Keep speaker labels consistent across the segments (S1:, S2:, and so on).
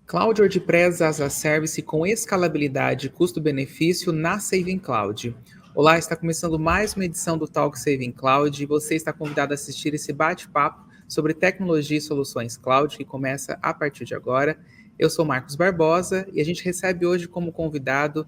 S1: Cloud WordPress as a Service com escalabilidade e custo-benefício na Saving Cloud. Olá, está começando mais uma edição do Talk Saving Cloud e você está convidado a assistir esse bate-papo sobre tecnologia e soluções cloud que começa a partir de agora. Eu sou Marcos Barbosa e a gente recebe hoje como convidado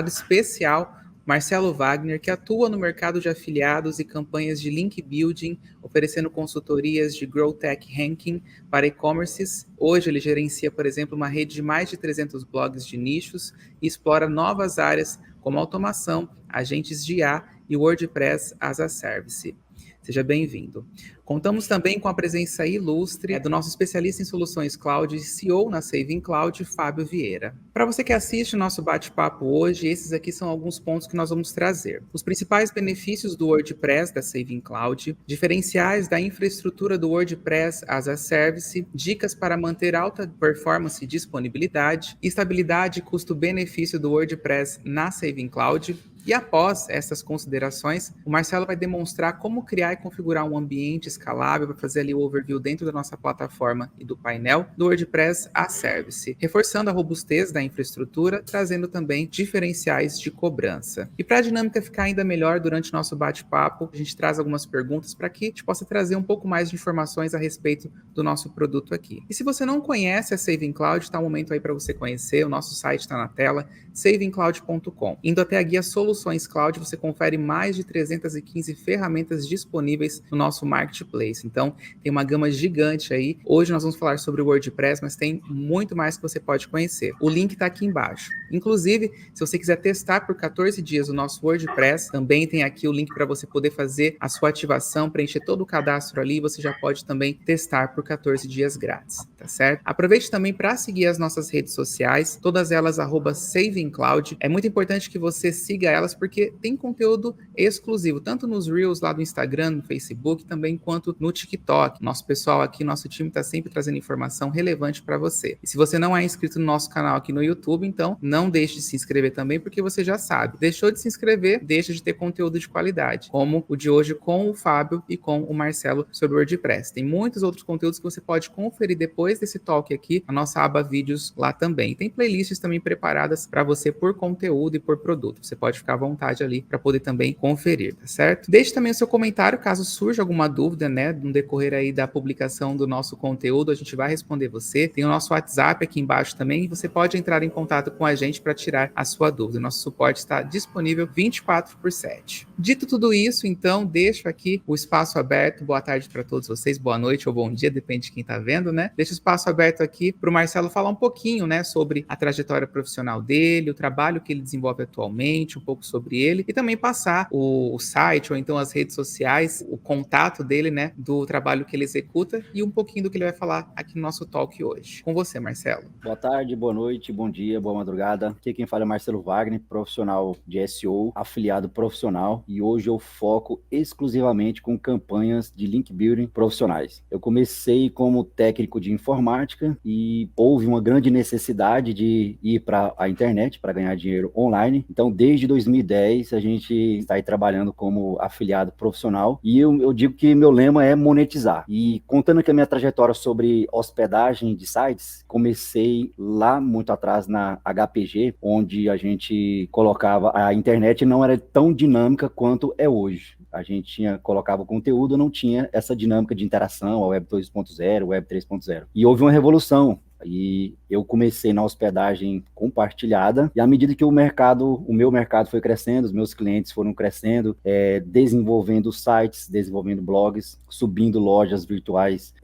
S1: especial, Marcelo Wagner, que atua no mercado de afiliados e campanhas de link building, oferecendo consultorias de Growth Tech Ranking para e-commerces. Hoje ele gerencia, por exemplo, uma rede de mais de 300 blogs de nichos e explora novas áreas como automação, agentes de IA e WordPress as a Service. Seja bem-vindo. Contamos também com a presença ilustre do nosso especialista em soluções cloud e CEO na Saving Cloud, Fábio Vieira. Para você que assiste o nosso bate-papo hoje, esses aqui são alguns pontos que nós vamos trazer. Os principais benefícios do WordPress da Saving Cloud, diferenciais da infraestrutura do WordPress as a Service, dicas para manter alta performance e disponibilidade, estabilidade e custo-benefício do WordPress na Saving Cloud. E após essas considerações, o Marcelo vai demonstrar como criar e configurar um ambiente escalável para fazer ali o overview dentro da nossa plataforma e do painel do WordPress as Service, reforçando a robustez da infraestrutura, trazendo também diferenciais de cobrança. E para a dinâmica ficar ainda melhor durante o nosso bate-papo, a gente traz algumas perguntas para que a gente possa trazer um pouco mais de informações a respeito do nosso produto aqui. E se você não conhece a Saving Cloud, está o momento aí para você conhecer, o nosso site está na tela, savingcloud.com. Indo até a guia Soluções Cloud, você confere mais de 315 ferramentas disponíveis no nosso marketplace. Então, tem uma gama gigante aí. Hoje nós vamos falar sobre o WordPress, mas tem muito mais que você pode conhecer. O link está aqui embaixo. Inclusive, se você quiser testar por 14 dias o nosso WordPress, também tem aqui o link para você poder fazer a sua ativação, preencher todo o cadastro ali, e você já pode também testar por 14 dias grátis, tá certo? Aproveite também para seguir as nossas redes sociais, todas elas @SavingCloud. É muito importante que você siga elas porque tem conteúdo exclusivo, tanto nos Reels lá do Instagram, no Facebook, também quanto no TikTok. Nosso pessoal aqui, nosso time está sempre trazendo informação relevante para você. E se você não é inscrito no nosso canal aqui no YouTube, então não deixe de se inscrever também, porque você já sabe, deixou de se inscrever, deixa de ter conteúdo de qualidade, como o de hoje com o Fábio e com o Marcelo sobre WordPress. Tem muitos outros conteúdos que você pode conferir depois desse talk aqui, a nossa aba vídeos lá também. Tem playlists também preparadas para você por conteúdo e por produto. Você pode ficar à vontade ali para poder também conferir, tá certo? Deixe também o seu comentário caso surja alguma dúvida, né, no decorrer aí da publicação do nosso conteúdo, a gente vai responder você. Tem o nosso WhatsApp aqui embaixo também e você pode entrar em contato com a gente para tirar a sua dúvida. Nosso suporte está disponível 24/7. Dito tudo isso, então, deixo aqui o espaço aberto. Boa tarde para todos vocês, boa noite ou bom dia, depende de quem está vendo, né? Deixo o espaço aberto aqui para o Marcelo falar um pouquinho, né, sobre a trajetória profissional dele, o trabalho que ele desenvolve atualmente, um pouco sobre ele e também passar o site ou então as redes sociais, o contato dele, né, do trabalho que ele executa e um pouquinho do que ele vai falar aqui no nosso talk hoje. Com você, Marcelo.
S2: Boa tarde, boa noite, bom dia, boa madrugada. Aqui quem fala é Marcelo Wagner, profissional de SEO, afiliado profissional, e hoje eu foco exclusivamente com campanhas de link building profissionais. Eu comecei como técnico de informática e houve uma grande necessidade de ir para a internet para ganhar dinheiro online. Então, desde 2010, a gente está aí trabalhando como afiliado profissional e eu digo que meu lema é monetizar. E contando aqui a minha trajetória sobre hospedagem de sites, comecei lá muito atrás na HPG, onde a gente colocava, a internet não era tão dinâmica quanto é hoje. A gente colocava o conteúdo, não tinha essa dinâmica de interação, a Web 2.0, Web 3.0. E houve uma revolução. E eu comecei na hospedagem compartilhada, e à medida que o meu mercado foi crescendo, os meus clientes foram crescendo, desenvolvendo sites, desenvolvendo blogs, subindo lojas virtuais,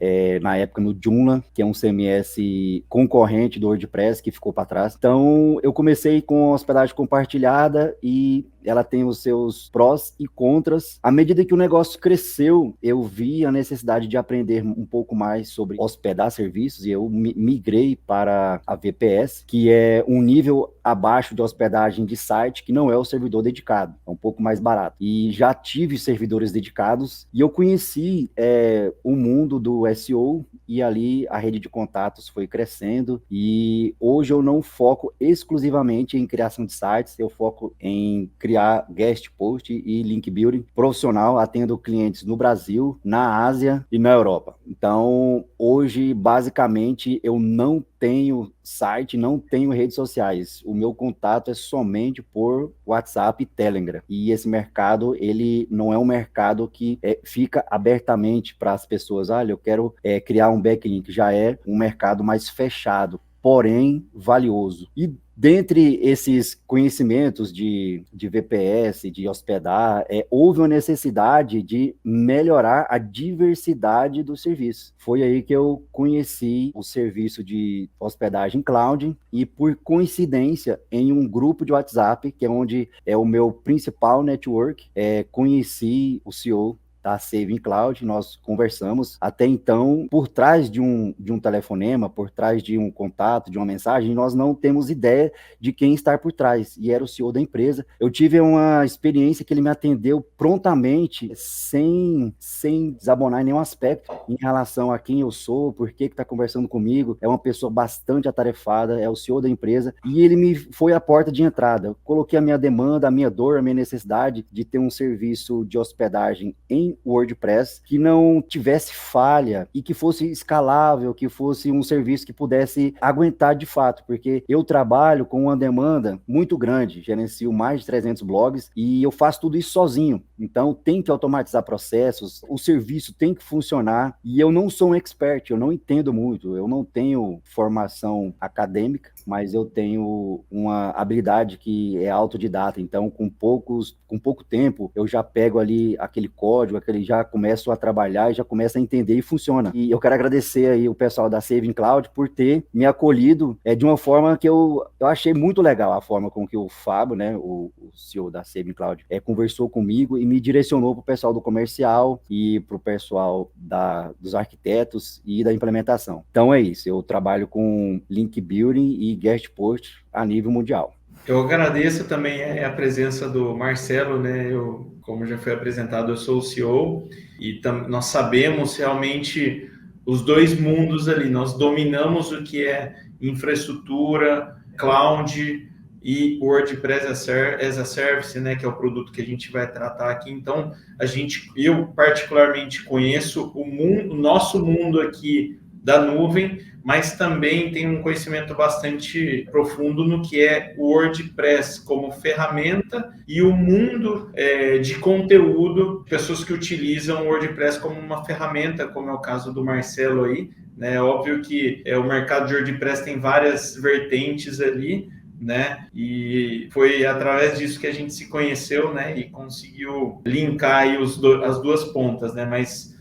S2: na época no Joomla, que é um CMS concorrente do WordPress, que ficou para trás. Então, eu comecei com hospedagem compartilhada e ela tem os seus prós e contras. À medida que o negócio cresceu, eu vi a necessidade de aprender um pouco mais sobre hospedar serviços e eu migrei para a VPS, que é um nível abaixo de hospedagem de site, que não é o servidor dedicado, é um pouco mais barato. E já tive servidores dedicados e eu conheci o mundo do SEO e ali a rede de contatos foi crescendo e hoje eu não foco exclusivamente em criação de sites, eu foco em criar guest post e link building profissional, atendo clientes no Brasil, na Ásia e na Europa. Então, hoje, basicamente, eu não tenho site, não tenho redes sociais. O meu contato é somente por WhatsApp e Telegram. E esse mercado, ele não é um mercado que fica abertamente para as pessoas. Olha, eu quero criar um backlink. Já é um mercado mais fechado, porém valioso. E dentre esses conhecimentos de VPS, de hospedar, houve uma necessidade de melhorar a diversidade do serviço. Foi aí que eu conheci o serviço de hospedagem cloud e, por coincidência, em um grupo de WhatsApp, que é onde é o meu principal network, conheci o CEO da Saving Cloud, nós conversamos. Até então, por trás de um telefonema, por trás de um contato, de uma mensagem, nós não temos ideia de quem está por trás, e era o CEO da empresa. Eu tive uma experiência que ele me atendeu prontamente, sem desabonar em nenhum aspecto, em relação a quem eu sou, por que está conversando comigo. É uma pessoa bastante atarefada, é o CEO da empresa, e ele me foi a porta de entrada. Eu coloquei a minha demanda, a minha dor, a minha necessidade de ter um serviço de hospedagem em WordPress que não tivesse falha e que fosse escalável, que fosse um serviço que pudesse aguentar de fato, porque eu trabalho com uma demanda muito grande, gerencio mais de 300 blogs e eu faço tudo isso sozinho. Então tem que automatizar processos, o serviço tem que funcionar e eu não sou um expert, eu não entendo muito, eu não tenho formação acadêmica, mas eu tenho uma habilidade que é autodidata, então com pouco tempo eu já pego ali aquele código, já começo a trabalhar e já começo a entender e funciona. E eu quero agradecer aí o pessoal da Saving Cloud por ter me acolhido de uma forma que eu achei muito legal, a forma com que o Fábio, né, o CEO da Saving Cloud, conversou comigo e me direcionou para o pessoal do comercial e para o pessoal dos arquitetos e da implementação. Então é isso, eu trabalho com link building e guest post a nível mundial.
S3: Eu agradeço também a presença do Marcelo, né? Como já foi apresentado, eu sou o CEO e nós sabemos realmente os dois mundos ali. Nós dominamos o que é infraestrutura, cloud e WordPress as a Service, né? Que é o produto que a gente vai tratar aqui. Então, eu particularmente conheço o nosso mundo aqui da nuvem, mas também tem um conhecimento bastante profundo no que é o WordPress como ferramenta e o mundo de conteúdo, pessoas que utilizam o WordPress como uma ferramenta, como é o caso do Marcelo aí, né? Óbvio que o mercado de WordPress tem várias vertentes ali, né? E foi através disso que a gente se conheceu, né? E conseguiu linkar aí as duas pontas, né? Mas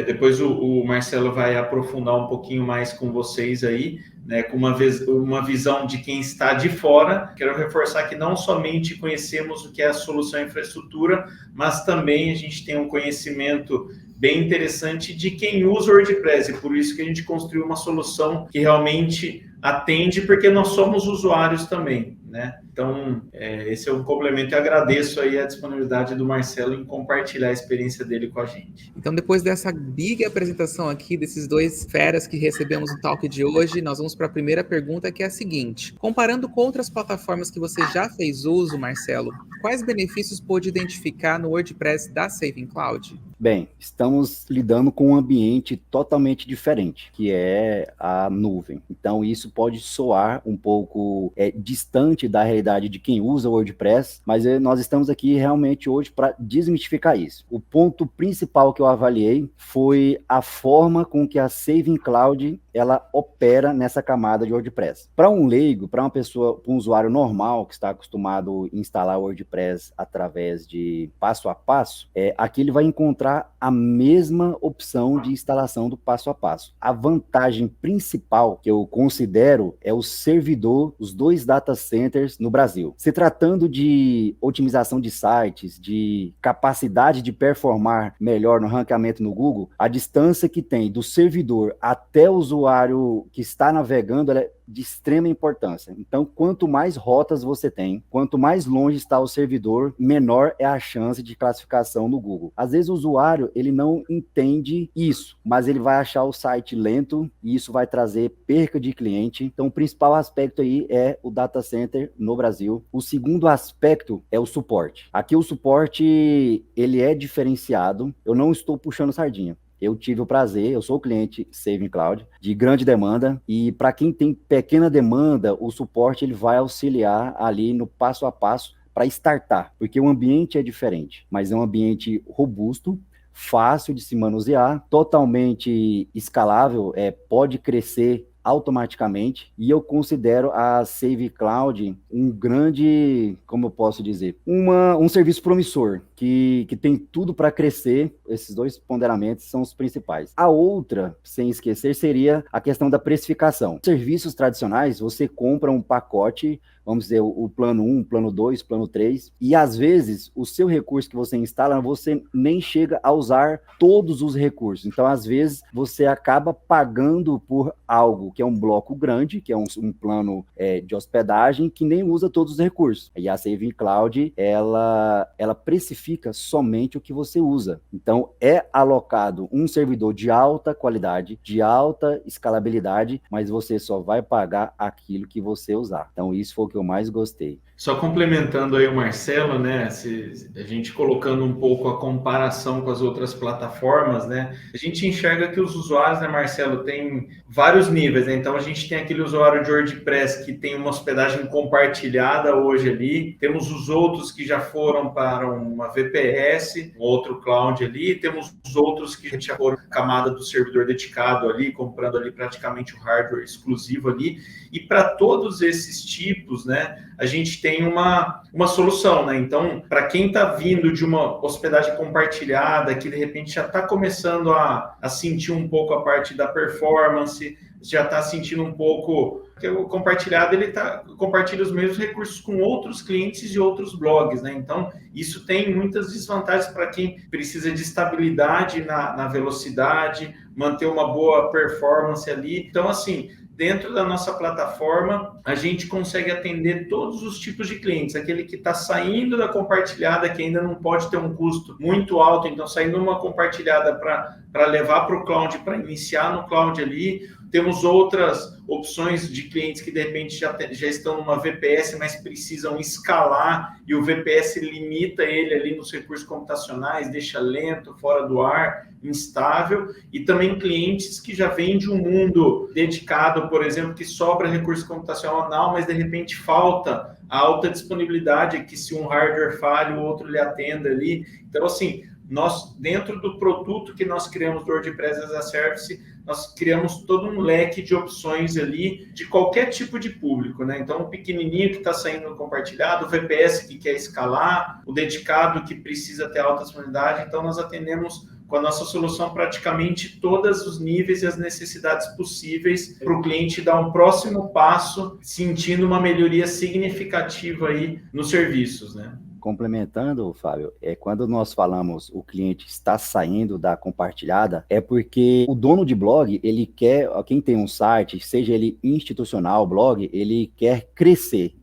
S3: depois o Marcelo vai aprofundar um pouquinho mais com vocês aí, né, com uma visão de quem está de fora. Quero reforçar que não somente conhecemos o que é a solução infraestrutura, mas também a gente tem um conhecimento bem interessante de quem usa o WordPress, e por isso que a gente construiu uma solução que realmente atende, porque nós somos usuários também, né? Então, esse é um complemento e agradeço aí a disponibilidade do Marcelo em compartilhar a experiência dele com a gente.
S1: Então, depois dessa big apresentação aqui, desses dois feras que recebemos no talk de hoje, nós vamos para a primeira pergunta, que é a seguinte. Comparando com outras plataformas que você já fez uso, Marcelo, quais benefícios pôde identificar no WordPress da Saving Cloud?
S2: Bem, estamos lidando com um ambiente totalmente diferente, que é a nuvem. Então, isso pode soar um pouco distante da realidade de quem usa o WordPress, mas nós estamos aqui realmente hoje para desmistificar isso. O ponto principal que eu avaliei foi a forma com que a Saving Cloud ela opera nessa camada de WordPress. Para um leigo, para uma pessoa, para um usuário normal que está acostumado a instalar o WordPress através de passo a passo, aqui ele vai encontrar a mesma opção de instalação do passo a passo. A vantagem principal que eu considero é o servidor, os 2 data centers no Brasil. Se tratando de otimização de sites, de capacidade de performar melhor no ranqueamento no Google, a distância que tem do servidor até o usuário usuário que está navegando ela é de extrema importância. Então, quanto mais rotas você tem, quanto mais longe está o servidor, menor é a chance de classificação no Google. Às vezes o usuário ele não entende isso, mas ele vai achar o site lento e isso vai trazer perca de cliente. Então, o principal aspecto aí é o data center no Brasil. O segundo aspecto é o suporte. Aqui o suporte ele é diferenciado. Eu não estou puxando sardinha. Eu tive o prazer, eu sou cliente Saving Cloud, de grande demanda, e para quem tem pequena demanda, o suporte ele vai auxiliar ali no passo a passo para startar, porque o ambiente é diferente, mas é um ambiente robusto, fácil de se manusear, totalmente escalável, pode crescer automaticamente, e eu considero a Save Cloud um grande, como eu posso dizer, um serviço promissor, que tem tudo para crescer. Esses dois ponderamentos são os principais. A outra, sem esquecer, seria a questão da precificação. Serviços tradicionais, você compra um pacote, vamos dizer, o plano 1, plano 2, plano 3, e às vezes o seu recurso que você instala, você nem chega a usar todos os recursos. Então, às vezes, você acaba pagando por algo que é um bloco grande, que é um plano de hospedagem, que nem usa todos os recursos. E a Saving Cloud, ela precifica somente o que você usa. Então, é alocado um servidor de alta qualidade, de alta escalabilidade, mas você só vai pagar aquilo que você usar. Então, isso foi o que eu mais gostei.
S3: Só complementando aí o Marcelo, né, a gente colocando um pouco a comparação com as outras plataformas, né, a gente enxerga que os usuários, né, Marcelo, tem vários níveis, né, então a gente tem aquele usuário de WordPress que tem uma hospedagem compartilhada hoje ali, temos os outros que já foram para uma VPS, um outro cloud ali, temos os outros que já foram camada do servidor dedicado ali, comprando ali praticamente o hardware exclusivo ali, e para todos esses tipos, né, a gente tem uma solução, né? Então, para quem está vindo de uma hospedagem compartilhada, que de repente já está começando a sentir um pouco a parte da performance, já está sentindo um pouco que o compartilhado ele compartilha os mesmos recursos com outros clientes e outros blogs, né? Então, isso tem muitas desvantagens para quem precisa de estabilidade na velocidade, manter uma boa performance ali. Então, assim, dentro da nossa plataforma, a gente consegue atender todos os tipos de clientes. Aquele que está saindo da compartilhada, que ainda não pode ter um custo muito alto, então saindo uma compartilhada para levar para o cloud, para iniciar no cloud ali. Temos outras opções de clientes que de repente já estão numa VPS, mas precisam escalar e o VPS limita ele ali nos recursos computacionais, deixa lento, fora do ar, instável. E também clientes que já vêm de um mundo dedicado, por exemplo, que sobra recurso computacional, mas de repente falta a alta disponibilidade, que se um hardware falha, o outro lhe atenda ali. Então, assim, nós, dentro do produto que nós criamos do WordPress as a Service, nós criamos todo um leque de opções ali de qualquer tipo de público, né? Então, o pequenininho que está saindo compartilhado, o VPS que quer escalar, o dedicado que precisa ter alta disponibilidade. Então, nós atendemos com a nossa solução praticamente todos os níveis e as necessidades possíveis para o cliente dar um próximo passo, sentindo uma melhoria significativa aí nos serviços, né?
S2: Complementando, Fábio, quando nós falamos o cliente está saindo da compartilhada, é porque o dono de blog, ele quer, quem tem um site, seja ele institucional, blog, ele quer crescer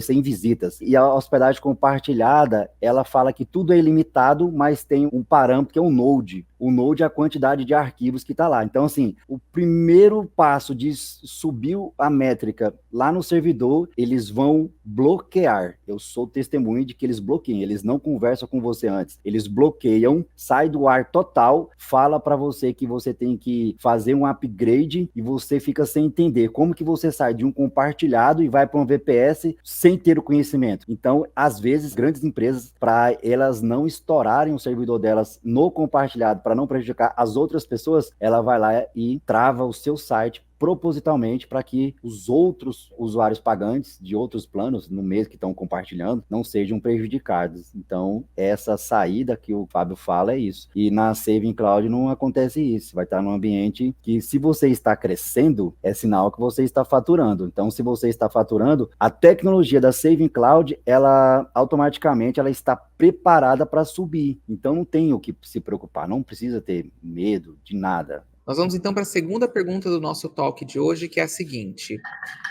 S2: em visitas. E a hospedagem compartilhada, ela fala que tudo é ilimitado, mas tem um parâmetro que é um node. O node é a quantidade de arquivos que está lá. Então, assim, o primeiro passo de subir a métrica lá no servidor, eles vão bloquear. Eu sou testemunho de que eles bloqueiam. Eles não conversam com você antes. Eles bloqueiam, sai do ar total, fala para você que você tem que fazer um upgrade e você fica sem entender como que você sai de um compartilhado e vai para um VPS sem ter o conhecimento. Então, às vezes, grandes empresas, para elas não estourarem o servidor delas no compartilhado, para não prejudicar as outras pessoas, ela vai lá e trava o seu site propositalmente para que os outros usuários pagantes de outros planos no mês que estão compartilhando não sejam prejudicados. Então, essa saída que o Fábio fala é isso. E na Saving Cloud não acontece isso. Vai estar num ambiente que, se você está crescendo, é sinal que você está faturando. Então, se você está faturando, a tecnologia da Saving Cloud, ela automaticamente ela está preparada para subir. Então, não tem o que se preocupar, não precisa ter medo de nada.
S1: Nós vamos então para a segunda pergunta do nosso talk de hoje, que é a seguinte: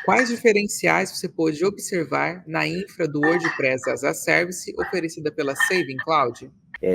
S1: quais diferenciais você pôde observar na infra do WordPress as a Service oferecida pela Saving Cloud?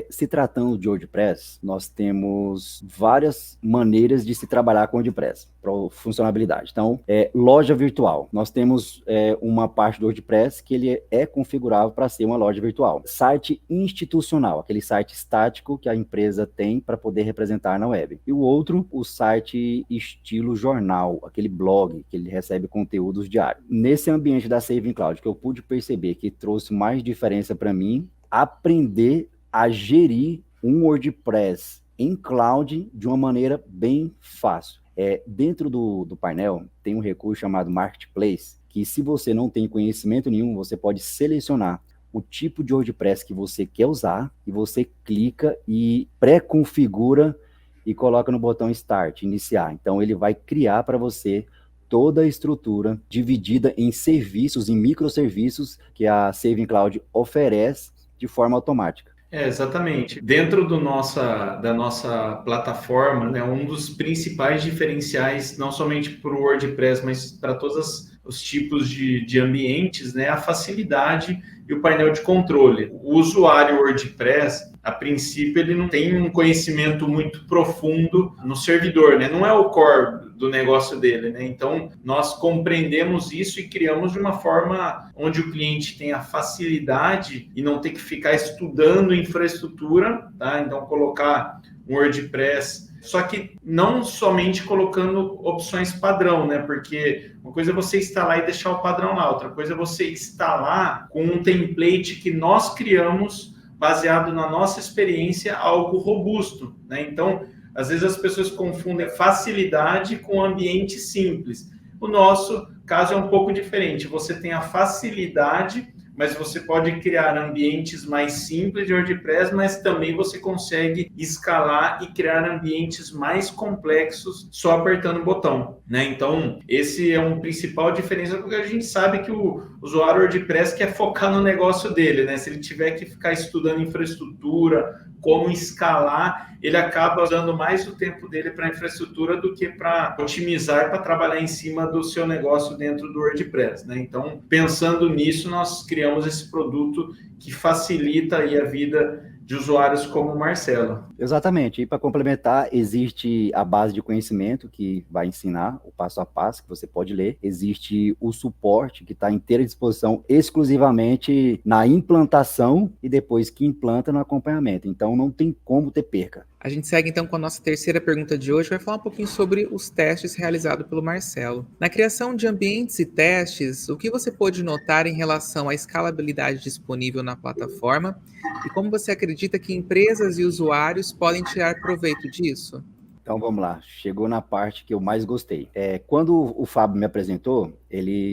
S2: Se tratando de WordPress, nós temos várias maneiras de se trabalhar com WordPress para funcionalidade. Então, loja virtual. Nós temos uma parte do WordPress que ele é configurável para ser uma loja virtual. Site institucional, aquele site estático que a empresa tem para poder representar na web. E o outro, o site estilo jornal, aquele blog que ele recebe conteúdos diários. Nesse ambiente da Saving Cloud, que eu pude perceber que trouxe mais diferença para mim, aprender a gerir um WordPress em cloud de uma maneira bem fácil. Dentro do painel tem um recurso chamado Marketplace, que se você não tem conhecimento nenhum, você pode selecionar o tipo de WordPress que você quer usar e você clica e pré-configura e coloca no botão Start, iniciar. Então ele vai criar para você toda a estrutura dividida em serviços, em microserviços que a Saving Cloud oferece de forma automática.
S3: Exatamente. Dentro da nossa plataforma, né, um dos principais diferenciais, não somente para o WordPress, mas para todos os tipos de ambientes, né, a facilidade e o painel de controle. O usuário WordPress, a princípio, ele não tem um conhecimento muito profundo no servidor, né? Não é o core do negócio dele, né? Então, nós compreendemos isso e criamos de uma forma onde o cliente tem a facilidade e não tem que ficar estudando infraestrutura, tá? Então, colocar um WordPress, só que não somente colocando opções padrão, né? Porque uma coisa é você instalar e deixar o padrão lá, outra coisa é você instalar com um template que nós criamos baseado na nossa experiência, algo robusto, né? Então, às vezes as pessoas confundem facilidade com ambiente simples. O nosso caso é um pouco diferente. Você tem a facilidade, mas você pode criar ambientes mais simples de WordPress, mas também você consegue escalar e criar ambientes mais complexos só apertando o botão, né? Então, esse é um principal diferença, porque a gente sabe que o usuário WordPress quer focar no negócio dele, né? Se ele tiver que ficar estudando infraestrutura, como escalar, ele acaba usando mais o tempo dele para infraestrutura do que para otimizar, para trabalhar em cima do seu negócio dentro do WordPress, né? Então, pensando nisso, nós criamos esse produto que facilita aí a vida de usuários como o Marcelo.
S2: Exatamente. E para complementar, existe a base de conhecimento que vai ensinar o passo a passo que você pode ler. Existe o suporte que está inteira disposição exclusivamente na implantação e depois que implanta no acompanhamento. Então não tem como ter perca.
S1: A gente segue então com a nossa terceira pergunta de hoje, vai falar um pouquinho sobre os testes realizados pelo Marcelo. Na criação de ambientes e testes, o que você pôde notar em relação à escalabilidade disponível na plataforma e como você acredita que empresas e usuários podem tirar proveito disso?
S2: Então vamos lá, chegou na parte que eu mais gostei. Quando o Fábio me apresentou,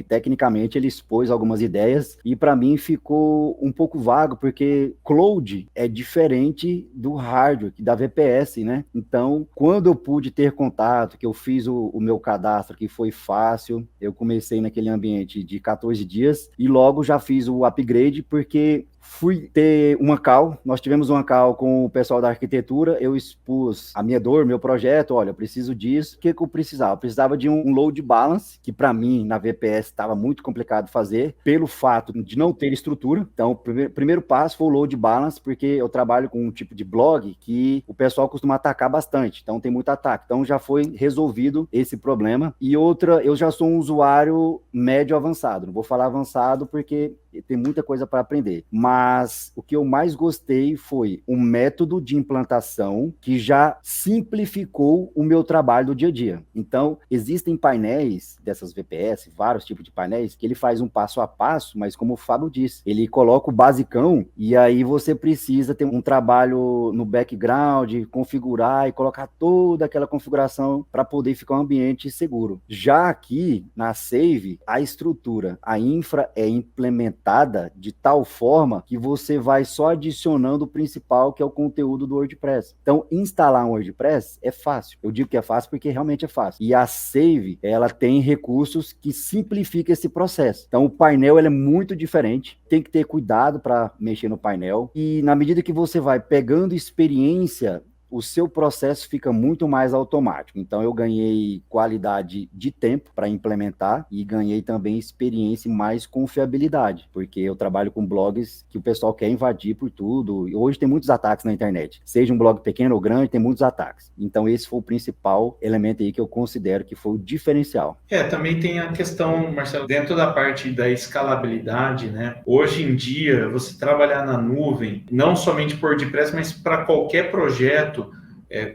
S2: tecnicamente ele expôs algumas ideias e para mim ficou um pouco vago, porque cloud é diferente do hardware, da VPS, né? Então, quando eu pude ter contato, que eu fiz o meu cadastro, que foi fácil, eu comecei naquele ambiente de 14 dias e logo já fiz o upgrade, porque fui ter uma call, nós tivemos uma call com o pessoal da arquitetura, eu expus a minha dor, meu projeto, olha, eu preciso disso, o que eu precisava? Eu precisava de um load balance, que para mim, na VPS, estava muito complicado fazer, pelo fato de não ter estrutura. Então, o primeiro passo foi o load balance, porque eu trabalho com um tipo de blog que o pessoal costuma atacar bastante, então tem muito ataque. Então, já foi resolvido esse problema. E outra, eu já sou um usuário médio avançado, não vou falar avançado porque tem muita coisa para aprender, mas o que eu mais gostei foi um método de implantação que já simplificou o meu trabalho do dia a dia. Então, existem painéis dessas VPS, vários tipos de painéis, que ele faz um passo a passo, mas como o Fábio disse, ele coloca o basicão e aí você precisa ter um trabalho no background, configurar e colocar toda aquela configuração para poder ficar um ambiente seguro. Já aqui, na Save, a estrutura, a infra é implementada de tal forma que você vai só adicionando o principal, que é o conteúdo do WordPress. Então, instalar um WordPress é fácil. Eu digo que é fácil porque realmente é fácil. E a Save, ela tem recursos que simplificam esse processo. Então, o painel ele é muito diferente. Tem que ter cuidado para mexer no painel. E na medida que você vai pegando experiência o seu processo fica muito mais automático. Então, eu ganhei qualidade de tempo para implementar e ganhei também experiência e mais confiabilidade, porque eu trabalho com blogs que o pessoal quer invadir por tudo. Hoje tem muitos ataques na internet. Seja um blog pequeno ou grande, tem muitos ataques. Então, esse foi o principal elemento aí que eu considero que foi o diferencial.
S3: Também tem a questão, Marcelo, dentro da parte da escalabilidade, né? Hoje em dia, você trabalhar na nuvem, não somente por WordPress, mas para qualquer projeto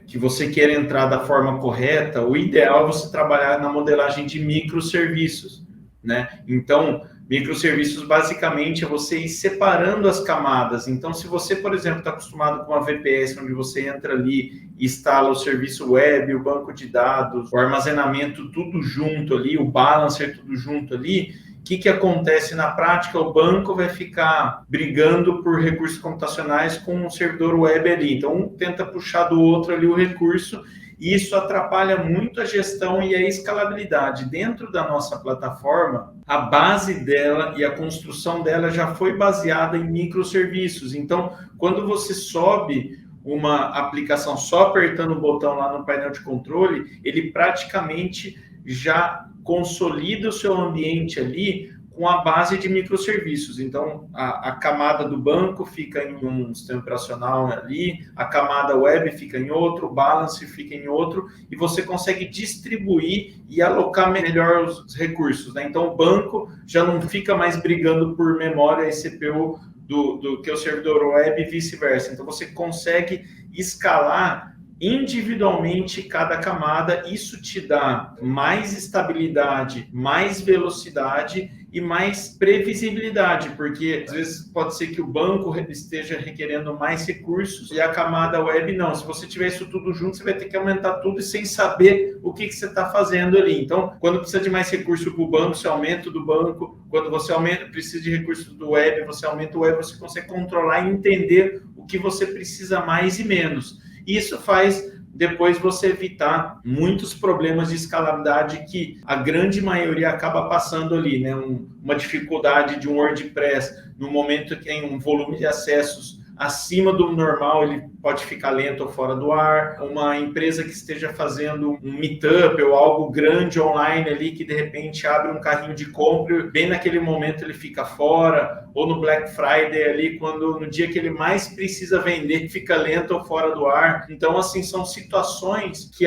S3: que você queira entrar da forma correta, o ideal é você trabalhar na modelagem de microserviços, né? Então, microserviços basicamente é você ir separando as camadas. Então, se você, por exemplo, está acostumado com a VPS, onde você entra ali e instala o serviço web, o banco de dados, o armazenamento, tudo junto ali, o balancer, tudo junto ali, o que acontece na prática? O banco vai ficar brigando por recursos computacionais com um servidor web ali. Então, um tenta puxar do outro ali o recurso, e isso atrapalha muito a gestão e a escalabilidade. Dentro da nossa plataforma, a base dela e a construção dela já foi baseada em microserviços. Então, quando você sobe uma aplicação só apertando o botão lá no painel de controle, ele praticamente já consolida o seu ambiente ali com a base de microserviços. Então, a camada do banco fica em um sistema operacional ali, a camada web fica em outro, o balance fica em outro, e você consegue distribuir e alocar melhor os recursos, né? Então, o banco já não fica mais brigando por memória e CPU do que o servidor web e vice-versa. Então, você consegue escalar individualmente cada camada. Isso te dá mais estabilidade, mais velocidade e mais previsibilidade, porque às vezes pode ser que o banco esteja requerendo mais recursos e a camada web não. Se você tiver isso tudo junto, você vai ter que aumentar tudo e sem saber o que você está fazendo ali. Então, quando precisa de mais recurso para o banco, você aumenta o do banco. Quando você precisa de recursos do web, você aumenta o web, você consegue controlar e entender o que você precisa mais e menos. Isso faz depois você evitar muitos problemas de escalabilidade que a grande maioria acaba passando ali, né? Uma dificuldade de um WordPress no momento que tem um volume de acessos acima do normal, ele pode ficar lento ou fora do ar. Uma empresa que esteja fazendo um meetup ou algo grande online ali, que de repente abre um carrinho de compra, bem naquele momento ele fica fora, ou no Black Friday ali, quando no dia que ele mais precisa vender, fica lento ou fora do ar. Então, assim, são situações que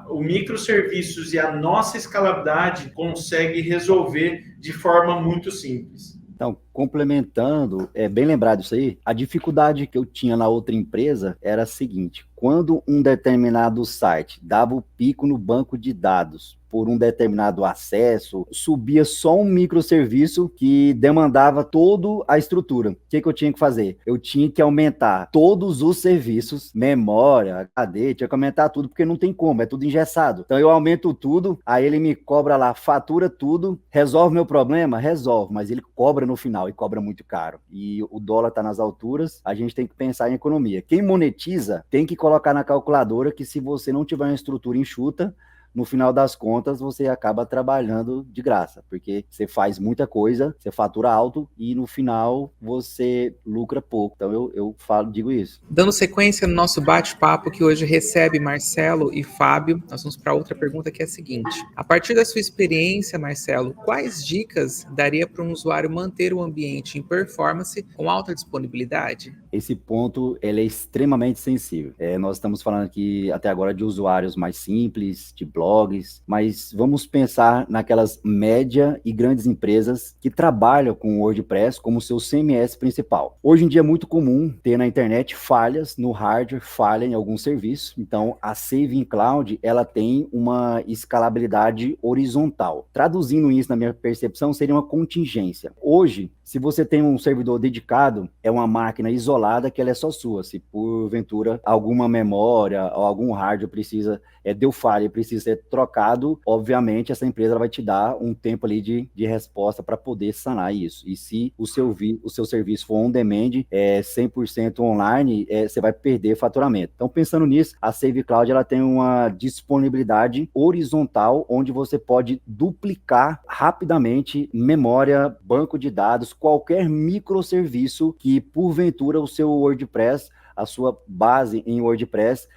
S3: o microserviços e a nossa escalabilidade consegue resolver de forma muito simples.
S2: Então, complementando, bem lembrado isso aí, a dificuldade que eu tinha na outra empresa era a seguinte: quando um determinado site dava o pico no banco de dados por um determinado acesso, subia só um microserviço que demandava toda a estrutura. O que eu tinha que fazer? Eu tinha que aumentar todos os serviços, memória, HD, tinha que aumentar tudo, porque não tem como, é tudo engessado. Então eu aumento tudo, aí ele me cobra lá, fatura tudo, resolve meu problema? Resolve, mas ele cobra no final e cobra muito caro. E o dólar está nas alturas, a gente tem que pensar em economia. Quem monetiza tem que colocar na calculadora que se você não tiver uma estrutura enxuta, no final das contas, você acaba trabalhando de graça, porque você faz muita coisa, você fatura alto e no final você lucra pouco. Então eu digo isso.
S1: Dando sequência no nosso bate-papo, que hoje recebe Marcelo e Fábio, nós vamos para outra pergunta, que é a seguinte: a partir da sua experiência, Marcelo, quais dicas daria para um usuário manter o ambiente em performance com alta disponibilidade?
S2: Esse ponto ele é extremamente sensível. Nós estamos falando aqui até agora de usuários mais simples, de blogs, mas vamos pensar naquelas média e grandes empresas que trabalham com o WordPress como seu CMS principal. Hoje em dia é muito comum ter na internet falhas no hardware, falha em algum serviço. Então a Saving Cloud ela tem uma escalabilidade horizontal. Traduzindo isso na minha percepção, seria uma contingência. Hoje, se você tem um servidor dedicado, é uma máquina isolada que ela é só sua. Se porventura alguma memória ou algum hardware deu falha e precisa ser trocado, obviamente essa empresa vai te dar um tempo ali de resposta para poder sanar isso. E se o seu serviço for on demand, 100% online, você vai perder faturamento. Então, pensando nisso, a Save Cloud ela tem uma disponibilidade horizontal, onde você pode duplicar rapidamente memória, banco de dados, qualquer microserviço que, porventura, o seu WordPress, a sua base em WordPress,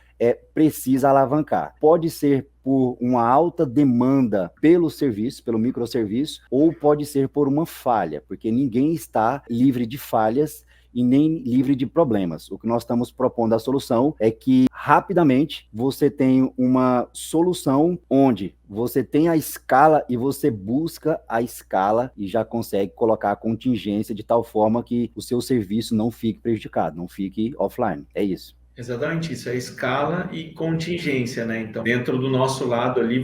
S2: precisa alavancar. Pode ser por uma alta demanda pelo serviço, pelo microserviço, ou pode ser por uma falha, porque ninguém está livre de falhas e nem livre de problemas. O que nós estamos propondo a solução é que rapidamente você tem uma solução onde você tem a escala e você busca a escala e já consegue colocar a contingência de tal forma que o seu serviço não fique prejudicado, não fique offline. É isso.
S3: Exatamente isso, é escala e contingência, né? Então, dentro do nosso lado ali,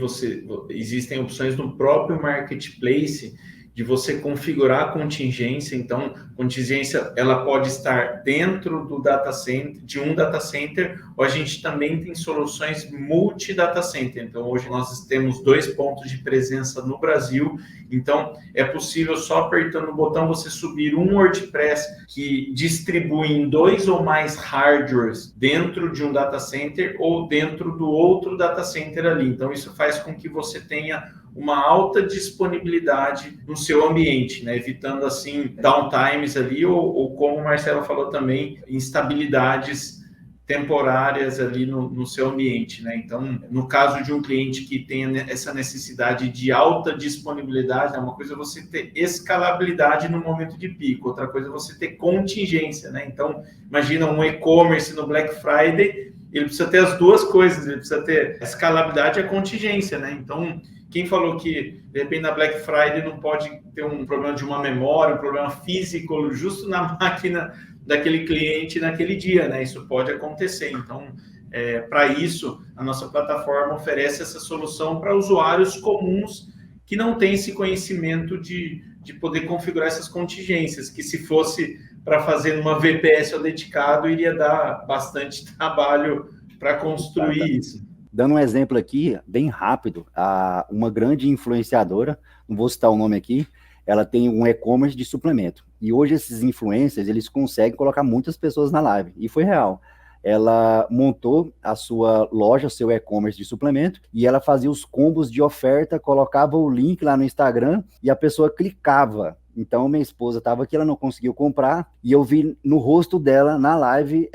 S3: existem opções no próprio marketplace de você configurar a contingência. Então, contingência ela pode estar dentro do data center, de um data center, ou a gente também tem soluções multi-data center. Então, hoje nós temos 2 pontos de presença no Brasil. Então, é possível só apertando o botão você subir um WordPress que distribui em 2 ou mais hardwares dentro de um data center ou dentro do outro data center ali. Então, isso faz com que você tenha uma alta disponibilidade no seu ambiente, né? Evitando assim downtimes ali ou como o Marcelo falou também, instabilidades temporárias ali no seu ambiente, né? Então, no caso de um cliente que tenha essa necessidade de alta disponibilidade, uma coisa é você ter escalabilidade no momento de pico, outra coisa é você ter contingência, né? Então, imagina um e-commerce no Black Friday, ele precisa ter as duas coisas, ele precisa ter a escalabilidade e a contingência, né? Então, quem falou que, de repente, na Black Friday não pode ter um problema de uma memória, um problema físico, justo na máquina daquele cliente naquele dia, né? Isso pode acontecer. Então, para isso, a nossa plataforma oferece essa solução para usuários comuns que não têm esse conhecimento de poder configurar essas contingências, que se fosse para fazer numa VPS autenticado, iria dar bastante trabalho para construir isso.
S2: Dando um exemplo aqui, bem rápido, uma grande influenciadora, não vou citar o nome aqui, ela tem um e-commerce de suplemento. E hoje esses influencers, eles conseguem colocar muitas pessoas na live. E foi real. Ela montou a sua loja, seu e-commerce de suplemento, e ela fazia os combos de oferta, colocava o link lá no Instagram e a pessoa clicava. Então, minha esposa estava aqui, ela não conseguiu comprar, e eu vi no rosto dela, na live,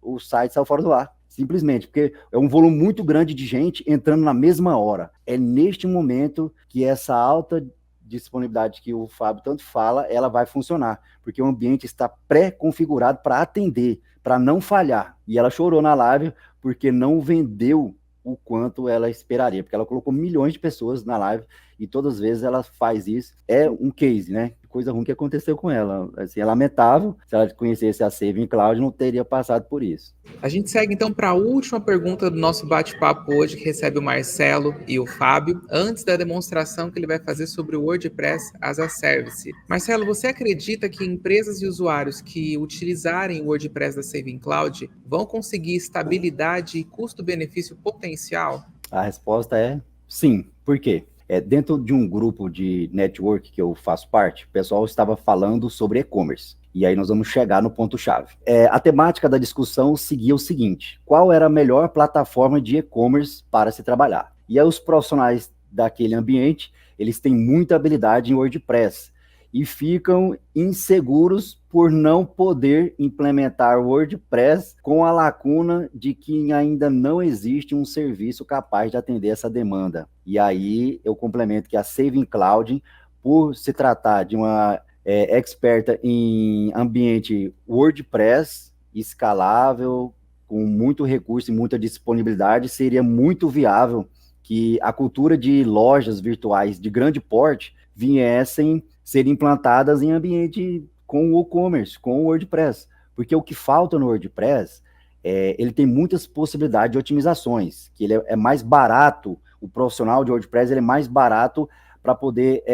S2: o site saiu fora do ar. Simplesmente, porque é um volume muito grande de gente entrando na mesma hora. É neste momento que essa alta disponibilidade que o Fábio tanto fala, ela vai funcionar, porque o ambiente está pré-configurado para atender, para não falhar. E ela chorou na live porque não vendeu o quanto ela esperaria, porque ela colocou milhões de pessoas na live e todas as vezes ela faz isso. É um case, né? Coisa ruim que aconteceu com ela. Assim, é lamentável. Se ela conhecesse a Saving Cloud, não teria passado por isso.
S1: A gente segue então para a última pergunta do nosso bate-papo hoje, que recebe o Marcelo e o Fábio, antes da demonstração que ele vai fazer sobre o WordPress as a Service. Marcelo, você acredita que empresas e usuários que utilizarem o WordPress da Saving Cloud vão conseguir estabilidade e custo-benefício potencial?
S2: A resposta é sim. Por quê? Dentro de um grupo de network que eu faço parte, o pessoal estava falando sobre e-commerce. E aí nós vamos chegar no ponto-chave. A temática da discussão seguia o seguinte: qual era a melhor plataforma de e-commerce para se trabalhar? E aí os profissionais daquele ambiente, eles têm muita habilidade em WordPress e ficam inseguros por não poder implementar o WordPress com a lacuna de que ainda não existe um serviço capaz de atender essa demanda. E aí eu complemento que a Saving Cloud, por se tratar de uma experta em ambiente WordPress, escalável, com muito recurso e muita disponibilidade, seria muito viável que a cultura de lojas virtuais de grande porte viessem ser implantadas em ambiente com o e-commerce, com o WordPress. Porque o que falta no WordPress, ele tem muitas possibilidades de otimizações, que ele é mais barato, o profissional de WordPress ele é mais barato para poder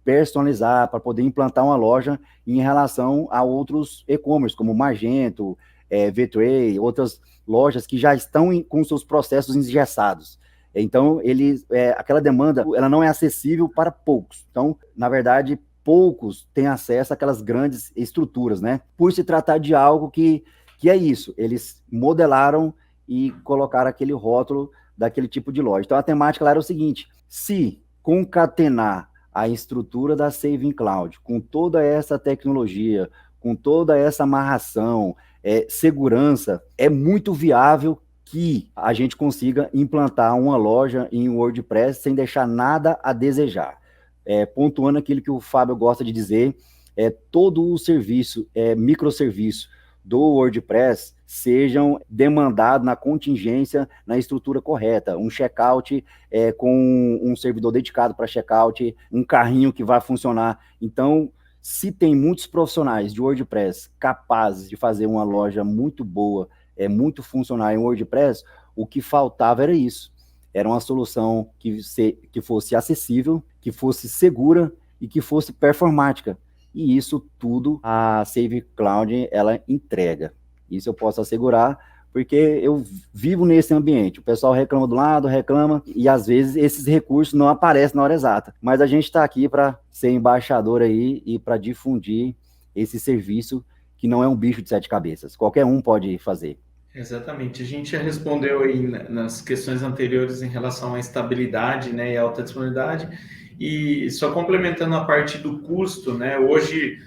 S2: personalizar, para poder implantar uma loja em relação a outros e-commerce, como Magento, V2, outras lojas que já estão com seus processos engessados. Então, aquela demanda ela não é acessível para poucos. Então, na verdade, poucos têm acesso àquelas grandes estruturas, né? Por se tratar de algo que é isso, eles modelaram e colocaram aquele rótulo daquele tipo de loja. Então, a temática lá era o seguinte: se concatenar a estrutura da Saving Cloud com toda essa tecnologia, com toda essa amarração, segurança, é muito viável que a gente consiga implantar uma loja em WordPress sem deixar nada a desejar. Pontuando aquilo que o Fábio gosta de dizer, todo o serviço, microserviço do WordPress sejam demandados na contingência, na estrutura correta. Um checkout com um servidor dedicado para checkout, um carrinho que vai funcionar. Então, se tem muitos profissionais de WordPress capazes de fazer uma loja muito boa, muito funcional em WordPress, o que faltava era isso. Era uma solução que fosse acessível, que fosse segura e que fosse performática. E isso tudo a Save Cloud ela entrega. Isso eu posso assegurar, porque eu vivo nesse ambiente. O pessoal reclama do lado, reclama, e às vezes esses recursos não aparecem na hora exata. Mas a gente está aqui para ser embaixador aí e para difundir esse serviço que não é um bicho de 7 cabeças. Qualquer um pode fazer.
S3: Exatamente. A gente já respondeu aí nas questões anteriores em relação à estabilidade, né, e alta disponibilidade. E só complementando a parte do custo, né, hoje,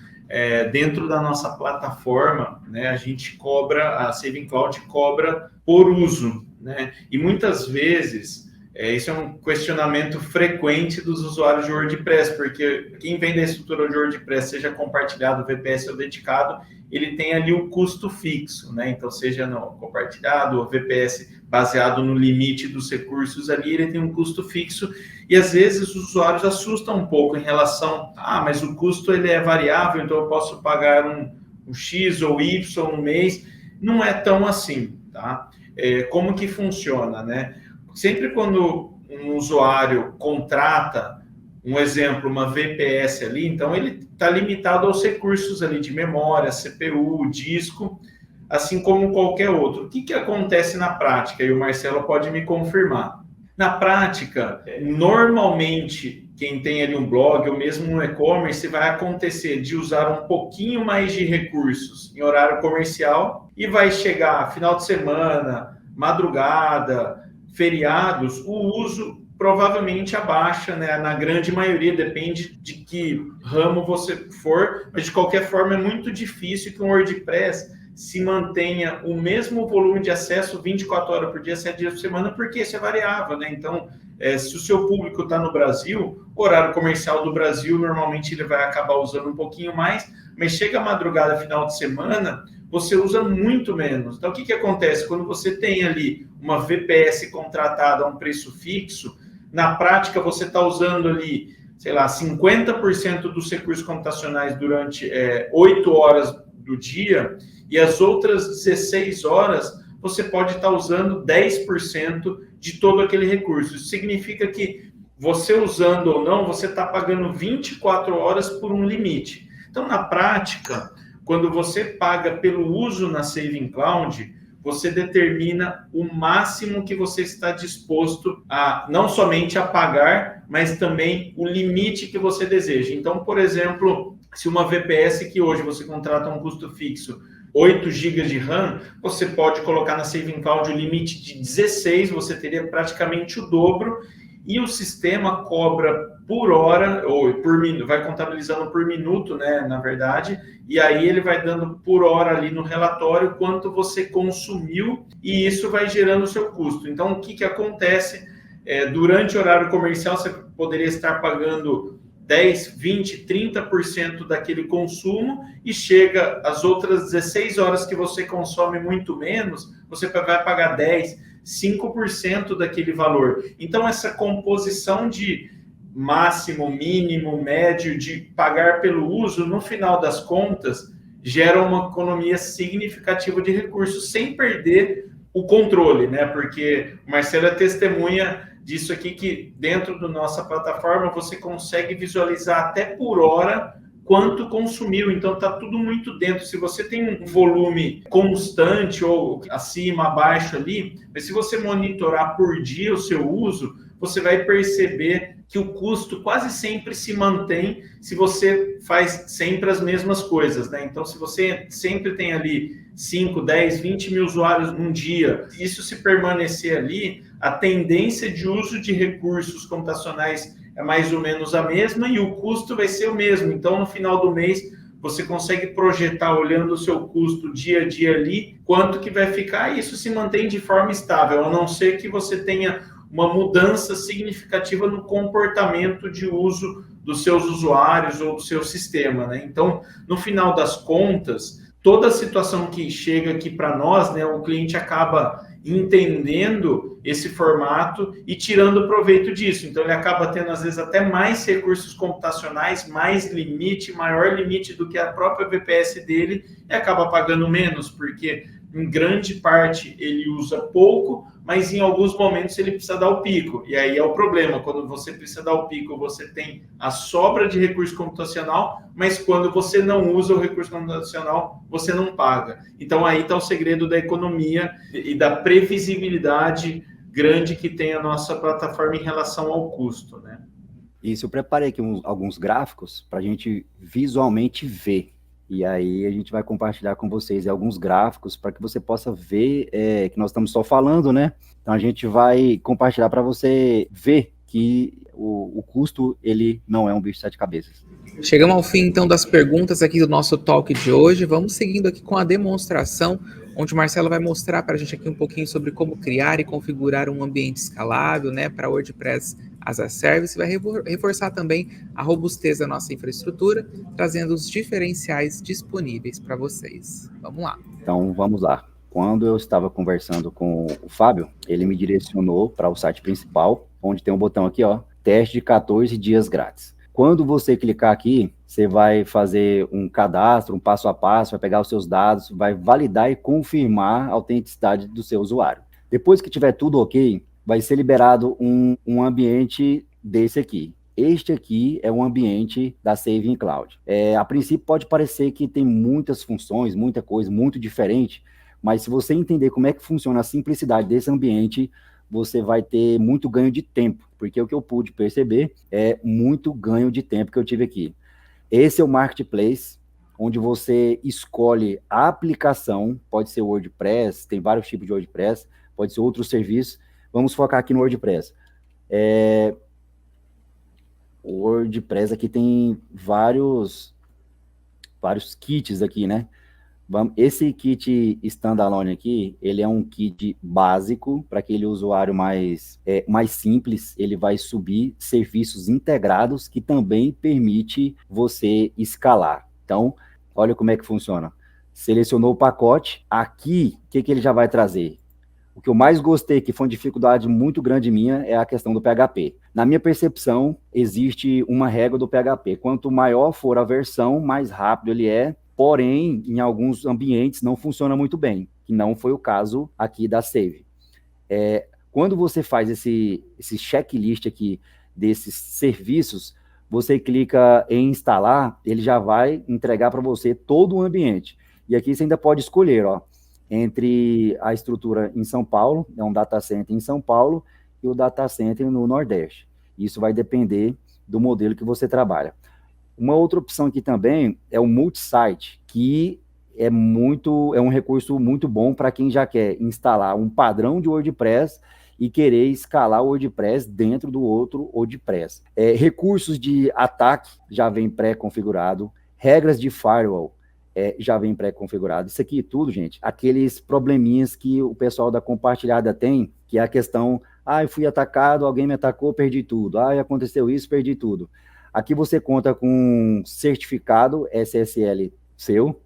S3: dentro da nossa plataforma, né, a Saving Cloud cobra por uso, né, e muitas vezes, isso é um questionamento frequente dos usuários de WordPress, porque quem vem da estrutura de WordPress, seja compartilhado, VPS ou dedicado, ele tem ali o custo fixo, né? Então, seja no compartilhado ou VPS baseado no limite dos recursos ali, ele tem um custo fixo e às vezes os usuários assustam um pouco em relação, mas o custo ele é variável, então eu posso pagar um X ou Y no mês. Não é tão assim, tá? Como que funciona, né? Sempre quando um usuário contrata, um exemplo, uma VPS ali, então ele está limitado aos recursos ali de memória, CPU, disco, assim como qualquer outro. O que acontece na prática? E o Marcelo pode me confirmar. Na prática, normalmente, quem tem ali um blog ou mesmo um e-commerce vai acontecer de usar um pouquinho mais de recursos em horário comercial e vai chegar final de semana, madrugada, feriados, o uso provavelmente abaixa, né? Na grande maioria, depende de que ramo você for, mas de qualquer forma é muito difícil que um WordPress se mantenha o mesmo volume de acesso 24 horas por dia, 7 dias por semana, porque isso é variável, né? Então, se o seu público está no Brasil, o horário comercial do Brasil, normalmente ele vai acabar usando um pouquinho mais, mas chega a madrugada, final de semana, você usa muito menos. Então, o que acontece? Quando você tem ali uma VPS contratada a um preço fixo, na prática você está usando ali, sei lá, 50% dos recursos computacionais durante 8 horas do dia e as outras 16 horas você pode estar usando 10% de todo aquele recurso. Isso significa que você usando ou não, você está pagando 24 horas por um limite. Então, na prática, quando você paga pelo uso na Saving Cloud, você determina o máximo que você está disposto a, não somente a pagar, mas também o limite que você deseja. Então, por exemplo, se uma VPS que hoje você contrata um custo fixo, 8 GB de RAM, você pode colocar na Saving Cloud o limite de 16, você teria praticamente o dobro, e o sistema cobra por hora, ou por minuto, vai contabilizando por minuto, né, na verdade, e aí ele vai dando por hora ali no relatório quanto você consumiu, e isso vai gerando o seu custo. Então, o que acontece? Durante o horário comercial, você poderia estar pagando 10, 20, 30% daquele consumo, e chega às outras 16 horas que você consome muito menos, você vai pagar 10, 5% daquele valor. Então, essa composição de máximo, mínimo, médio, de pagar pelo uso, no final das contas, gera uma economia significativa de recursos, sem perder o controle, né? Porque o Marcelo é testemunha disso aqui, que dentro da nossa plataforma você consegue visualizar até por hora quanto consumiu, então está tudo muito dentro. Se você tem um volume constante ou acima, abaixo ali, mas se você monitorar por dia o seu uso, você vai perceber que o custo quase sempre se mantém se você faz sempre as mesmas coisas, né? Então, se você sempre tem ali 5, 10, 20 mil usuários num dia, isso se permanecer ali, a tendência de uso de recursos computacionais é mais ou menos a mesma e o custo vai ser o mesmo. Então, no final do mês, você consegue projetar, olhando o seu custo dia a dia ali, quanto que vai ficar, e isso se mantém de forma estável, a não ser que você tenha uma mudança significativa no comportamento de uso dos seus usuários ou do seu sistema, né? Então, no final das contas, toda a situação que chega aqui para nós, né, o cliente acaba entendendo esse formato e tirando proveito disso. Então, ele acaba tendo, às vezes, até mais recursos computacionais, mais limite, maior limite do que a própria VPS dele, e acaba pagando menos, porque em grande parte ele usa pouco, mas em alguns momentos ele precisa dar o pico. E aí é o problema, quando você precisa dar o pico, você tem a sobra de recurso computacional, mas quando você não usa o recurso computacional, você não paga. Então aí está o segredo da economia e da previsibilidade grande que tem a nossa plataforma em relação ao custo, né?
S2: Isso, eu preparei aqui alguns gráficos para a gente visualmente ver. E aí a gente vai compartilhar com vocês alguns gráficos para que você possa ver que nós estamos só falando, né? Então a gente vai compartilhar para você ver que o custo, ele não é um bicho de sete cabeças.
S1: Chegamos ao fim, então, das perguntas aqui do nosso talk de hoje. Vamos seguindo aqui com a demonstração, onde o Marcelo vai mostrar para a gente aqui um pouquinho sobre como criar e configurar um ambiente escalável, né, para WordPress as a Service. Vai reforçar também a robustez da nossa infraestrutura, trazendo os diferenciais disponíveis para vocês. Vamos lá.
S2: Então, vamos lá. Quando eu estava conversando com o Fábio, ele me direcionou para o site principal, onde tem um botão aqui, ó, teste de 14 dias grátis. Quando você clicar aqui, você vai fazer um cadastro, um passo a passo, vai pegar os seus dados, vai validar e confirmar a autenticidade do seu usuário. Depois que tiver tudo ok, vai ser liberado um ambiente desse aqui. Este aqui é um ambiente da Saving Cloud. A princípio pode parecer que tem muitas funções, muita coisa, muito diferente, mas se você entender como é que funciona a simplicidade desse ambiente, você vai ter muito ganho de tempo, porque o que eu pude perceber é muito ganho de tempo que eu tive aqui. Esse é o Marketplace, onde você escolhe a aplicação, pode ser WordPress, tem vários tipos de WordPress, pode ser outros serviços. Vamos focar aqui no WordPress. O WordPress aqui tem vários kits aqui, né? Esse kit standalone aqui, ele é um kit básico para aquele usuário mais simples. Ele vai subir serviços integrados que também permite você escalar. Então, olha como é que funciona. Selecionou o pacote. Aqui, o que ele já vai trazer? O que eu mais gostei, que foi uma dificuldade muito grande minha, é a questão do PHP. Na minha percepção, existe uma regra do PHP. Quanto maior for a versão, mais rápido ele é. Porém, em alguns ambientes não funciona muito bem, que não foi o caso aqui da Save. Quando você faz esse checklist aqui desses serviços, você clica em instalar, ele já vai entregar para você todo o ambiente. E aqui você ainda pode escolher, ó, entre a estrutura em São Paulo, é um data center em São Paulo, e o data center no Nordeste. Isso vai depender do modelo que você trabalha. Uma outra opção aqui também é o multisite, que é um recurso muito bom para quem já quer instalar um padrão de WordPress e querer escalar o WordPress dentro do outro WordPress. Recursos de ataque já vem pré-configurado, regras de firewall já vem pré-configurado. Isso aqui tudo, gente, aqueles probleminhas que o pessoal da compartilhada tem, que é a questão, eu fui atacado, alguém me atacou, perdi tudo. Aconteceu isso, perdi tudo. Aqui você conta com um certificado SSL seu,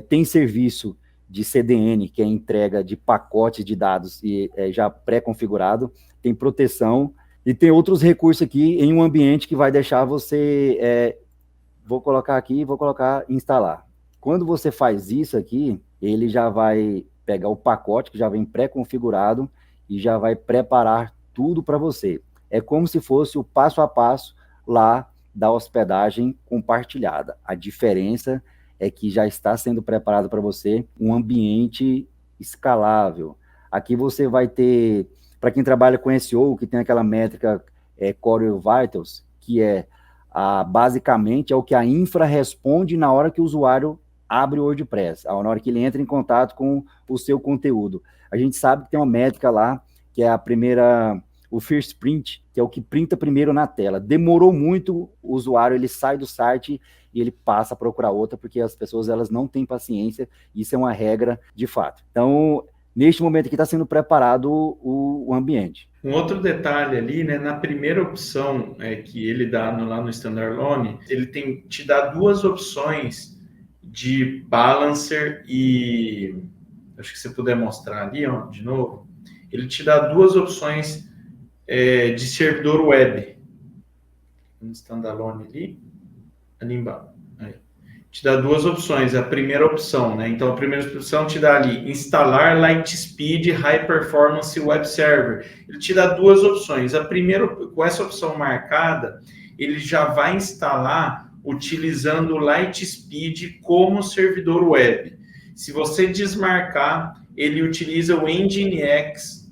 S2: tem serviço de CDN, que é entrega de pacotes de dados e já pré-configurado, tem proteção e tem outros recursos aqui em um ambiente que vai deixar você, vou colocar aqui, vou colocar instalar. Quando você faz isso aqui, ele já vai pegar o pacote que já vem pré-configurado e já vai preparar tudo para você. É como se fosse o passo a passo lá da hospedagem compartilhada. A diferença é que já está sendo preparado para você um ambiente escalável. Aqui você vai ter, para quem trabalha com SEO, que tem aquela métrica Core Vitals, que basicamente é o que a infra responde na hora que o usuário abre o WordPress, na hora que ele entra em contato com o seu conteúdo. A gente sabe que tem uma métrica lá, que é a primeira o First Print, que é o que printa primeiro na tela. Demorou muito, o usuário ele sai do site e ele passa a procurar outra, porque as pessoas elas não têm paciência, isso é uma regra de fato. Então, neste momento aqui está sendo preparado o ambiente.
S3: Um outro detalhe ali, né, na primeira opção que ele dá lá no Standalone, ele te dá duas opções de balancer e... acho que se puder mostrar ali, ó, de novo, ele te dá duas opções de servidor web. No Standalone ali embaixo. Aí. Te dá duas opções. A primeira opção, né? Então, a primeira opção te dá ali, instalar Lightspeed High Performance Web Server. Ele te dá duas opções. A primeira, com essa opção marcada, ele já vai instalar utilizando o Lightspeed como servidor web. Se você desmarcar, ele utiliza o Nginx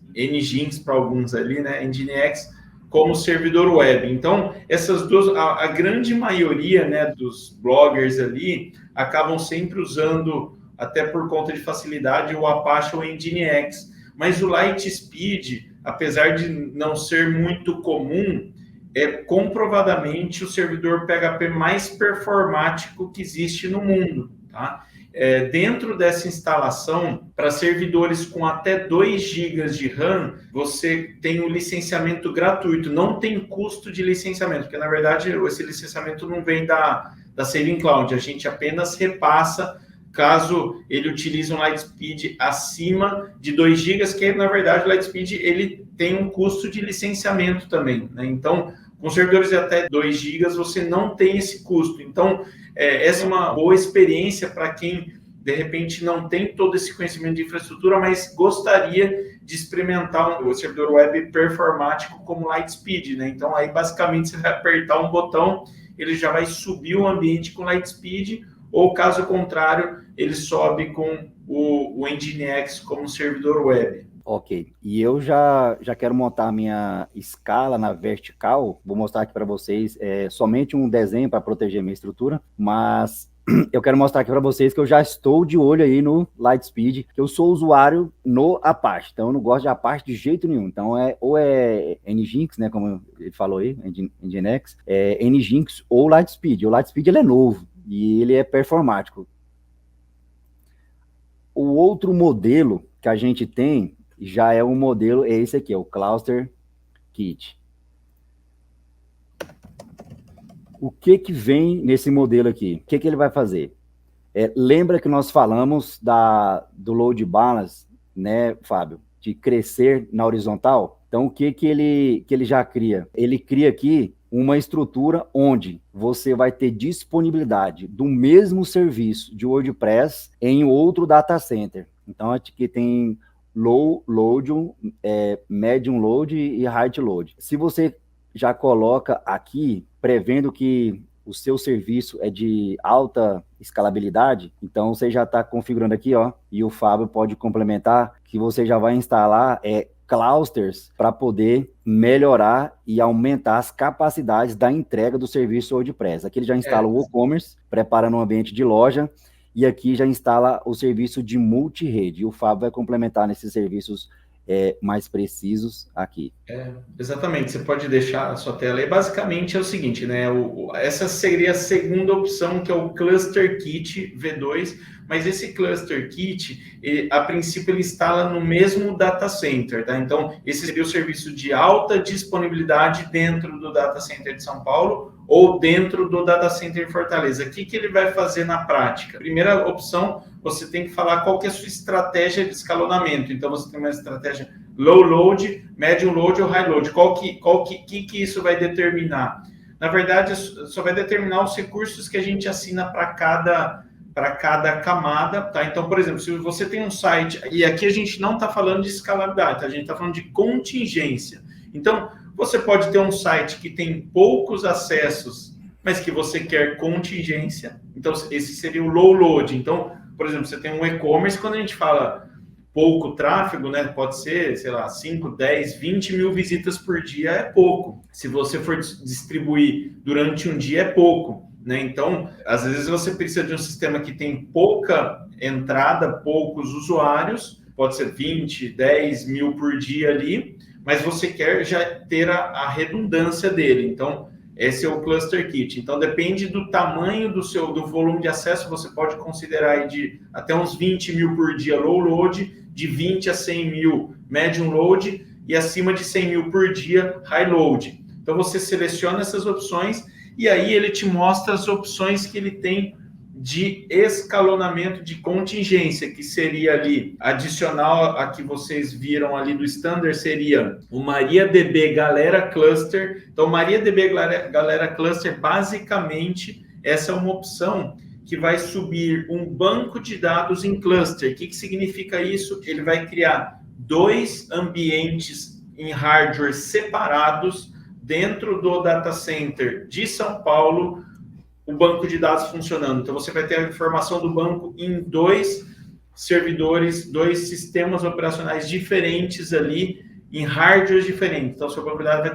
S3: para alguns ali, né? Nginx como servidor web. Então, essas duas, a grande maioria, né, dos bloggers ali acabam sempre usando, até por conta de facilidade, o Apache ou o Nginx. Mas o Lightspeed, apesar de não ser muito comum, é comprovadamente o servidor PHP mais performático que existe no mundo, tá? Dentro dessa instalação, para servidores com até 2 GB de RAM, você tem um licenciamento gratuito, não tem custo de licenciamento, porque na verdade esse licenciamento não vem da Saving Cloud, a gente apenas repassa caso ele utilize um Lightspeed acima de 2 GB, que na verdade o Lightspeed ele tem um custo de licenciamento também, né? Então, com servidores de até 2 GB, você não tem esse custo. Então, essa é uma boa experiência para quem, de repente, não tem todo esse conhecimento de infraestrutura, mas gostaria de experimentar um servidor web performático como Lightspeed, né? Então, aí, basicamente, você vai apertar um botão, ele já vai subir o ambiente com Lightspeed, ou, caso contrário, ele sobe com o Nginx como servidor web.
S2: Ok, e eu já quero montar a minha escala na vertical, vou mostrar aqui para vocês somente um desenho para proteger minha estrutura, mas eu quero mostrar aqui para vocês que eu já estou de olho aí no Lightspeed, que eu sou usuário no Apache, então eu não gosto de Apache de jeito nenhum, então ou é Nginx, né, como ele falou aí, Nginx, Nginx ou Lightspeed. O Lightspeed ele é novo e ele é performático. O outro modelo que a gente tem já é um modelo, é esse aqui, é o Cluster Kit. O que vem nesse modelo aqui? O que ele vai fazer? Lembra que nós falamos do load balance, né, Fábio? De crescer na horizontal? Então, o que ele já cria? Ele cria aqui uma estrutura onde você vai ter disponibilidade do mesmo serviço de WordPress em outro data center. Então, aqui tem low load, medium load e high load. Se você já coloca aqui, prevendo que o seu serviço é de alta escalabilidade, então você já está configurando aqui, ó, e o Fábio pode complementar, que você já vai instalar clusters para poder melhorar e aumentar as capacidades da entrega do serviço WordPress. Aqui ele já instala o WooCommerce, prepara no ambiente de loja, e aqui já instala o serviço de multirede. E o Fábio vai complementar nesses serviços mais precisos aqui.
S3: Exatamente, você pode deixar a sua tela aí. Basicamente é o seguinte, né? Essa seria a segunda opção, que é o Cluster Kit V2, mas esse Cluster Kit, a princípio, ele instala no mesmo data center, tá? Então, esse seria o serviço de alta disponibilidade dentro do data center de São Paulo ou dentro do data center em Fortaleza. O que ele vai fazer na prática? Primeira opção, você tem que falar qual que é a sua estratégia de escalonamento. Então, você tem uma estratégia low load, medium load ou high load. Qual que isso vai determinar? Na verdade, só vai determinar os recursos que a gente assina para cada camada, tá? Então, por exemplo, se você tem um site, e aqui a gente não está falando de escalabilidade, tá? A gente está falando de contingência. Então, você pode ter um site que tem poucos acessos, mas que você quer contingência. Então, esse seria o low load. Então, por exemplo, você tem um e-commerce, quando a gente fala pouco tráfego, né? Pode ser, sei lá, 5, 10, 20 mil visitas por dia é pouco. Se você for distribuir durante um dia, é pouco, né? Então, às vezes você precisa de um sistema que tem pouca entrada, poucos usuários, pode ser 20, 10 mil por dia ali, mas você quer já ter a redundância dele. Então, esse é o Cluster Kit. Então, depende do tamanho do volume de acesso, você pode considerar aí de até uns 20 mil por dia low load, de 20 a 100 mil medium load e acima de 100 mil por dia high load. Então, você seleciona essas opções e aí ele te mostra as opções que ele tem de escalonamento de contingência, que seria ali, adicional a que vocês viram ali do standard, seria o MariaDB Galera Cluster. Então, MariaDB Galera Cluster, basicamente, essa é uma opção que vai subir um banco de dados em cluster. O que significa isso? Ele vai criar 2 ambientes em hardware separados dentro do data center de São Paulo, o banco de dados funcionando. Então, você vai ter a informação do banco em 2 servidores, 2 sistemas operacionais diferentes ali, em hardwares diferentes. Então, seu banco de dados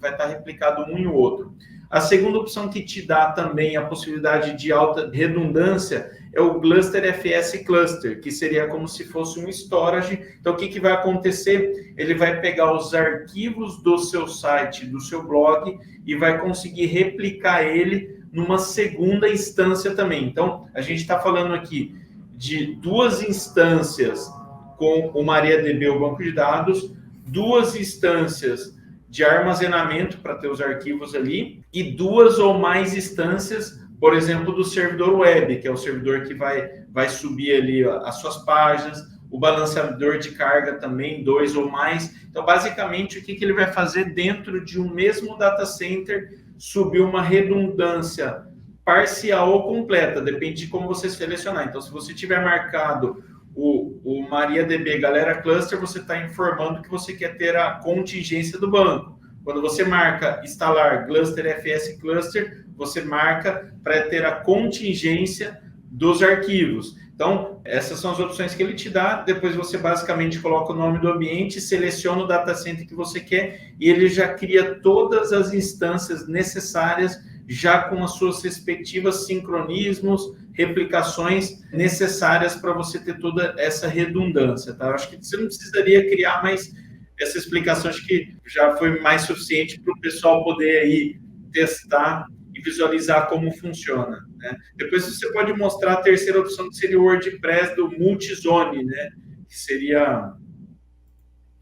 S3: vai estar replicado um em outro. A segunda opção que te dá também a possibilidade de alta redundância é o Cluster FS Cluster, que seria como se fosse um storage. Então, o que vai acontecer? Ele vai pegar os arquivos do seu site, do seu blog, e vai conseguir replicar ele numa segunda instância também. Então, a gente está falando aqui de 2 instâncias com o MariaDB, o banco de dados, 2 instâncias de armazenamento para ter os arquivos ali, e 2 ou mais instâncias, por exemplo, do servidor web, que é o servidor que vai subir ali as suas páginas, o balanceador de carga também, 2 ou mais. Então, basicamente, o que ele vai fazer dentro de um mesmo data center? Subir uma redundância parcial ou completa, depende de como você selecionar. Então, se você tiver marcado o MariaDB Galera Cluster, você está informando que você quer ter a contingência do banco. Quando você marca instalar Cluster FS Cluster, você marca para ter a contingência dos arquivos. Então, essas são as opções que ele te dá. Depois você basicamente coloca o nome do ambiente, seleciona o data center que você quer e ele já cria todas as instâncias necessárias, já com as suas respectivas sincronismos, replicações necessárias para você ter toda essa redundância. Tá? Eu acho que você não precisaria criar mais essa explicação, acho que já foi mais suficiente para o pessoal poder aí testar e visualizar como funciona, né? Depois você pode mostrar a terceira opção, que seria o WordPress do Multizone, né? Que seria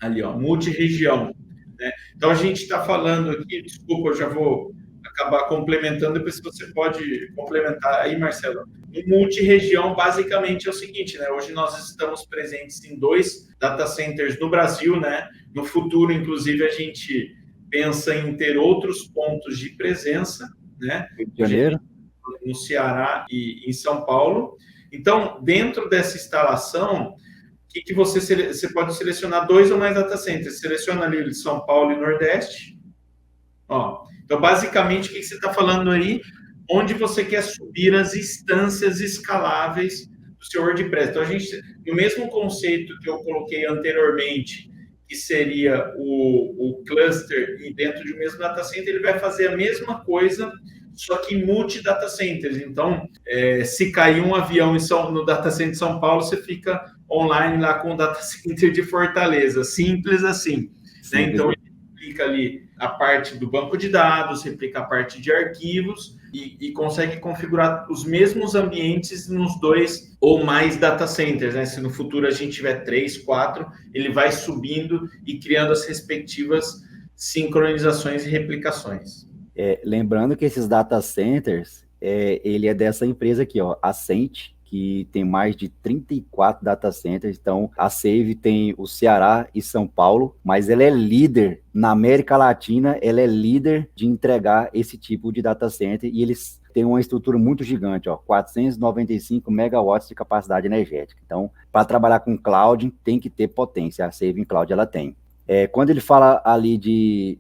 S3: ali, ó, multi-região, né? Então, a gente está falando aqui, desculpa, eu já vou acabar complementando, depois você pode complementar aí, Marcelo. O multi-região, basicamente, é o seguinte, né? Hoje nós estamos presentes em 2 data centers no Brasil, né? No futuro, inclusive, a gente pensa em ter outros pontos de presença, né?
S2: Rio de Janeiro,
S3: no Ceará e em São Paulo. Então, dentro dessa instalação, que você pode selecionar 2 ou mais data centers. Seleciona ali São Paulo e Nordeste. Ó, então, basicamente, o que você está falando aí? Onde você quer subir as instâncias escaláveis do seu WordPress. Então, no mesmo conceito que eu coloquei anteriormente, que seria o cluster, e dentro de um mesmo data center, ele vai fazer a mesma coisa, só que em multi-data centers. Então, se cair um avião no data center de São Paulo, você fica online lá com o data center de Fortaleza. Simples assim. Né? Então, ele replica ali a parte do banco de dados, replica a parte de arquivos e consegue configurar os mesmos ambientes nos 2 ou mais data centers, né? Se no futuro a gente tiver 3, 4, ele vai subindo e criando as respectivas sincronizações e replicações.
S2: Lembrando que esses data centers, ele é dessa empresa aqui, ó, a Ascent, que tem mais de 34 data centers. Então, a Save tem o Ceará e São Paulo, mas ela é líder na América Latina, ela é líder de entregar esse tipo de data center, e eles têm uma estrutura muito gigante, ó, 495 megawatts de capacidade energética. Então, para trabalhar com cloud, tem que ter potência. A Save em Cloud, ela tem. Quando ele fala ali de...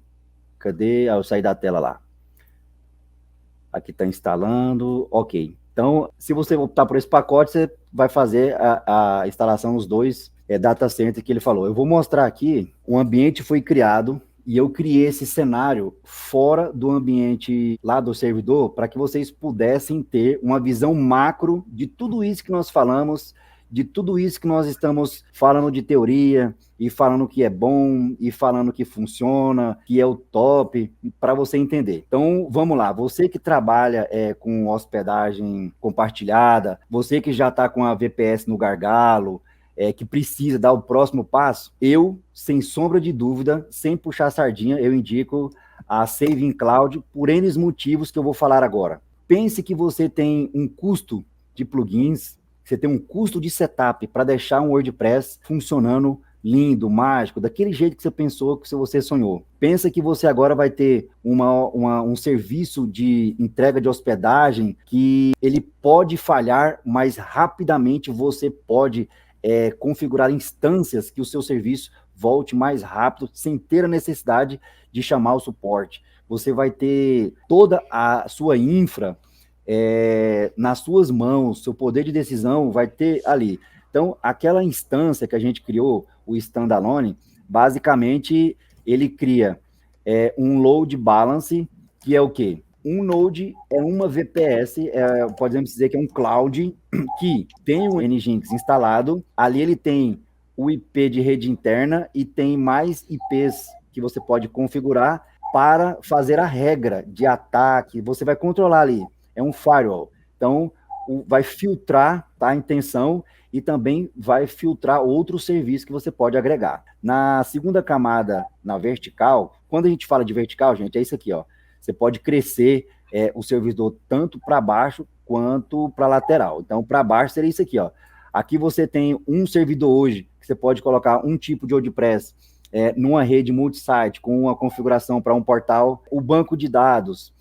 S2: Cadê? Eu saí da tela lá. Aqui está instalando, ok. Então, se você optar por esse pacote, você vai fazer a instalação nos 2 data centers que ele falou. Eu vou mostrar aqui, um ambiente foi criado e eu criei esse cenário fora do ambiente lá do servidor para que vocês pudessem ter uma visão macro de tudo isso que nós falamos de tudo isso que nós estamos falando de teoria, e falando que é bom, e falando que funciona, que é o top, para você entender. Então, vamos lá, você que trabalha com hospedagem compartilhada, você que já está com a VPS no gargalo, que precisa dar o próximo passo, eu, sem sombra de dúvida, sem puxar a sardinha, eu indico a Saving Cloud por N motivos que eu vou falar agora. Pense que você tem um custo de plugins, você tem um custo de setup para deixar um WordPress funcionando lindo, mágico, daquele jeito que você pensou, que você sonhou. Pensa que você agora vai ter um serviço de entrega de hospedagem que ele pode falhar, mas rapidamente você pode configurar instâncias que o seu serviço volte mais rápido, sem ter a necessidade de chamar o suporte. Você vai ter toda a sua infra nas suas mãos, seu poder de decisão vai ter ali. Então, aquela instância que a gente criou, o standalone, basicamente, ele cria um load balance, que é o quê? Um node é uma VPS, podemos dizer que é um cloud, que tem o Nginx instalado, ali ele tem o IP de rede interna e tem mais IPs que você pode configurar para fazer a regra de ataque, você vai controlar ali, é um firewall. Então, vai filtrar a intenção e também vai filtrar outros serviços que você pode agregar. Na segunda camada, na vertical, quando a gente fala de vertical, gente, é isso aqui, ó. Você pode crescer o servidor tanto para baixo quanto para lateral. Então, para baixo seria isso aqui, ó. Aqui você tem um servidor hoje, que você pode colocar um tipo de WordPress numa rede multisite, com uma configuração para um portal. O banco de dados,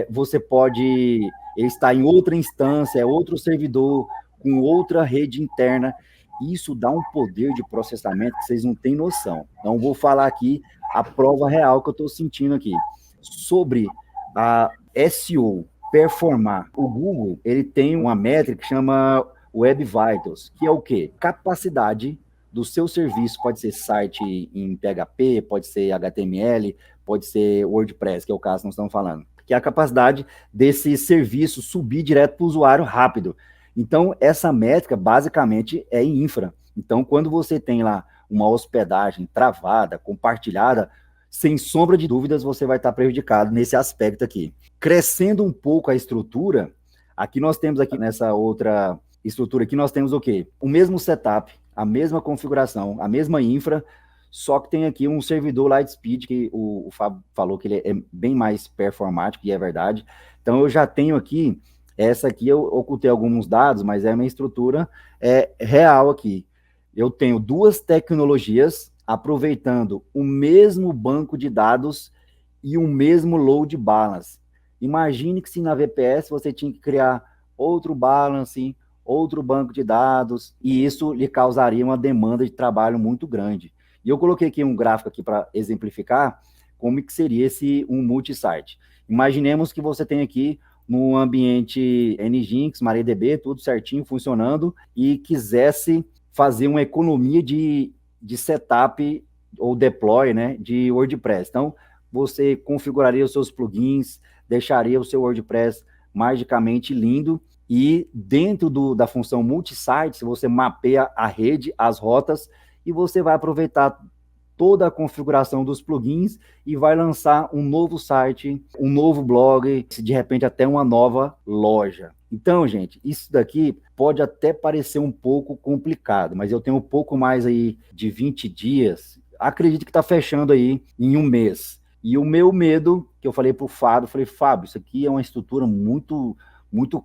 S2: você pode estar em outra instância, outro servidor, com outra rede interna. Isso dá um poder de processamento que vocês não têm noção. Então, vou falar aqui a prova real que eu estou sentindo aqui. Sobre a SEO performar, o Google, ele tem uma métrica que chama Web Vitals, que é o quê? Capacidade do seu serviço, pode ser site em PHP, pode ser HTML, pode ser WordPress, que é o caso que nós estamos falando, que é a capacidade desse serviço subir direto para o usuário rápido. Então, essa métrica, basicamente, é em infra. Então, quando você tem lá uma hospedagem travada, compartilhada, sem sombra de dúvidas, você vai estar prejudicado nesse aspecto aqui. Crescendo um pouco a estrutura, aqui nós temos, aqui nessa outra estrutura aqui, nós temos o quê? O mesmo setup, a mesma configuração, a mesma infra, só que tem aqui um servidor Lightspeed, que o Fábio falou que ele é bem mais performático, e é verdade. Então, eu já tenho aqui, essa aqui eu ocultei alguns dados, mas é uma estrutura real aqui. Eu tenho duas tecnologias aproveitando o mesmo banco de dados e o mesmo load balance. Imagine que se na VPS você tinha que criar outro balance, outro banco de dados, e isso lhe causaria uma demanda de trabalho muito grande. E eu coloquei aqui um gráfico aqui para exemplificar como que seria um multisite. Imaginemos que você tem aqui no ambiente Nginx, MariaDB, tudo certinho, funcionando, e quisesse fazer uma economia de setup ou deploy, né, de WordPress. Então, você configuraria os seus plugins, deixaria o seu WordPress magicamente lindo, e dentro da função multisite, você mapeia a rede, as rotas, e você vai aproveitar toda a configuração dos plugins e vai lançar um novo site, um novo blog, de repente até uma nova loja. Então, gente, isso daqui pode até parecer um pouco complicado, mas eu tenho um pouco mais aí de 20 dias, acredito que está fechando aí em um mês. E o meu medo, que eu falei para o Fábio, Fábio, isso aqui é uma estrutura muito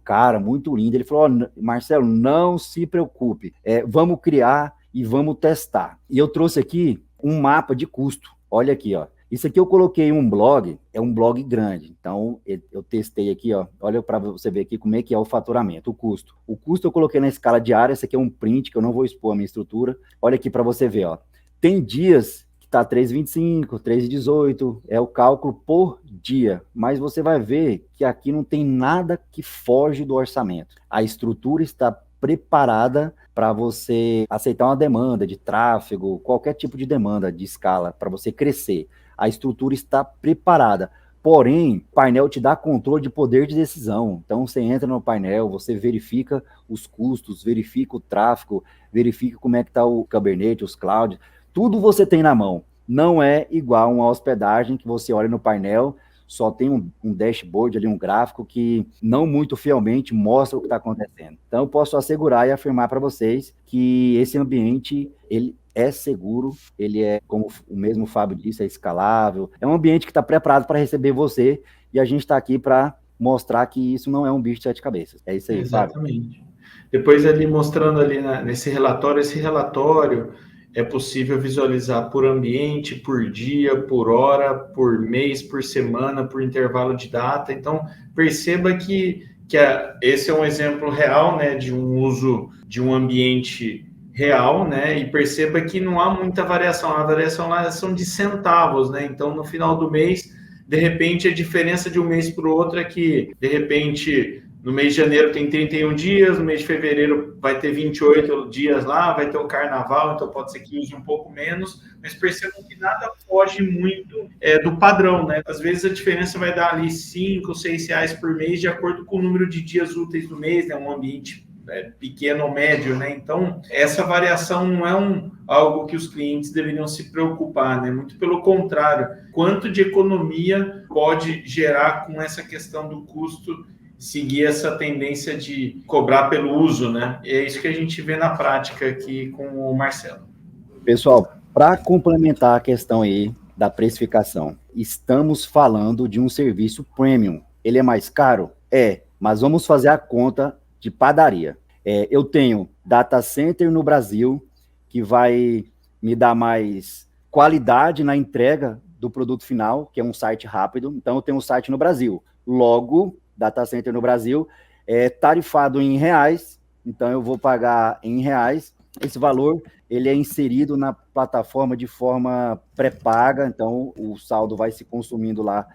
S2: cara, muito linda. Ele falou, Marcelo, não se preocupe, vamos criar e vamos testar. E eu trouxe aqui um mapa de custo. Olha aqui, ó. Isso aqui eu coloquei um blog, é um blog grande. Então, eu testei aqui, ó. Olha para você ver aqui como é que é o faturamento, o custo. O custo eu coloquei na escala diária, esse aqui é um print, que eu não vou expor a minha estrutura. Olha aqui para você ver, ó. Tem dias que tá 3,25, 3,18, é o cálculo por dia. Mas você vai ver que aqui não tem nada que foge do orçamento. A estrutura está preparada para você aceitar uma demanda de tráfego, qualquer tipo de demanda de escala, para você crescer. A estrutura está preparada. Porém, o painel te dá controle de poder de decisão. Então, você entra no painel, você verifica os custos, verifica o tráfego, verifica como é que está o Kubernetes, os clouds, tudo você tem na mão. Não é igual uma hospedagem que você olha no painel, só tem um dashboard ali, um gráfico que não muito fielmente mostra o que está acontecendo. Então, eu posso assegurar e afirmar para vocês que esse ambiente, ele é seguro, ele é, como o mesmo Fábio disse, é escalável, é um ambiente que está preparado para receber você, e a gente está aqui para mostrar que isso não é um bicho de 7 cabeças. É isso aí,
S3: Exatamente.
S2: Fábio.
S3: Depois ali mostrando ali nesse relatório, esse relatório é possível visualizar por ambiente, por dia, por hora, por mês, por semana, por intervalo de data. Então, perceba que esse é um exemplo real, né, de um uso de um ambiente real, né, e perceba que não há muita variação. A variação lá são de centavos, né, então no final do mês, de repente, a diferença de um mês para o outro é que, de repente, no mês de janeiro tem 31 dias, no mês de fevereiro vai ter 28 dias lá, vai ter o carnaval, então pode ser que use um pouco menos, mas percebam que nada foge muito do padrão, né? Às vezes a diferença vai dar ali 5, 6 reais por mês, de acordo com o número de dias úteis do mês, né? Um ambiente pequeno ou médio, né? Então, essa variação não é algo que os clientes deveriam se preocupar, né? Muito pelo contrário, quanto de economia pode gerar com essa questão do custo, seguir essa tendência de cobrar pelo uso, né? E é isso que a gente vê na prática aqui com o Marcelo.
S2: Pessoal, para complementar a questão aí da precificação, estamos falando de um serviço premium. Ele é mais caro? É, mas vamos fazer a conta de padaria. Eu tenho data center no Brasil, que vai me dar mais qualidade na entrega do produto final, que é um site rápido. Então, eu tenho um site no Brasil. Logo, data center no Brasil é tarifado em reais, então eu vou pagar em reais. Esse valor, ele é inserido na plataforma de forma pré-paga, então o saldo vai se consumindo lá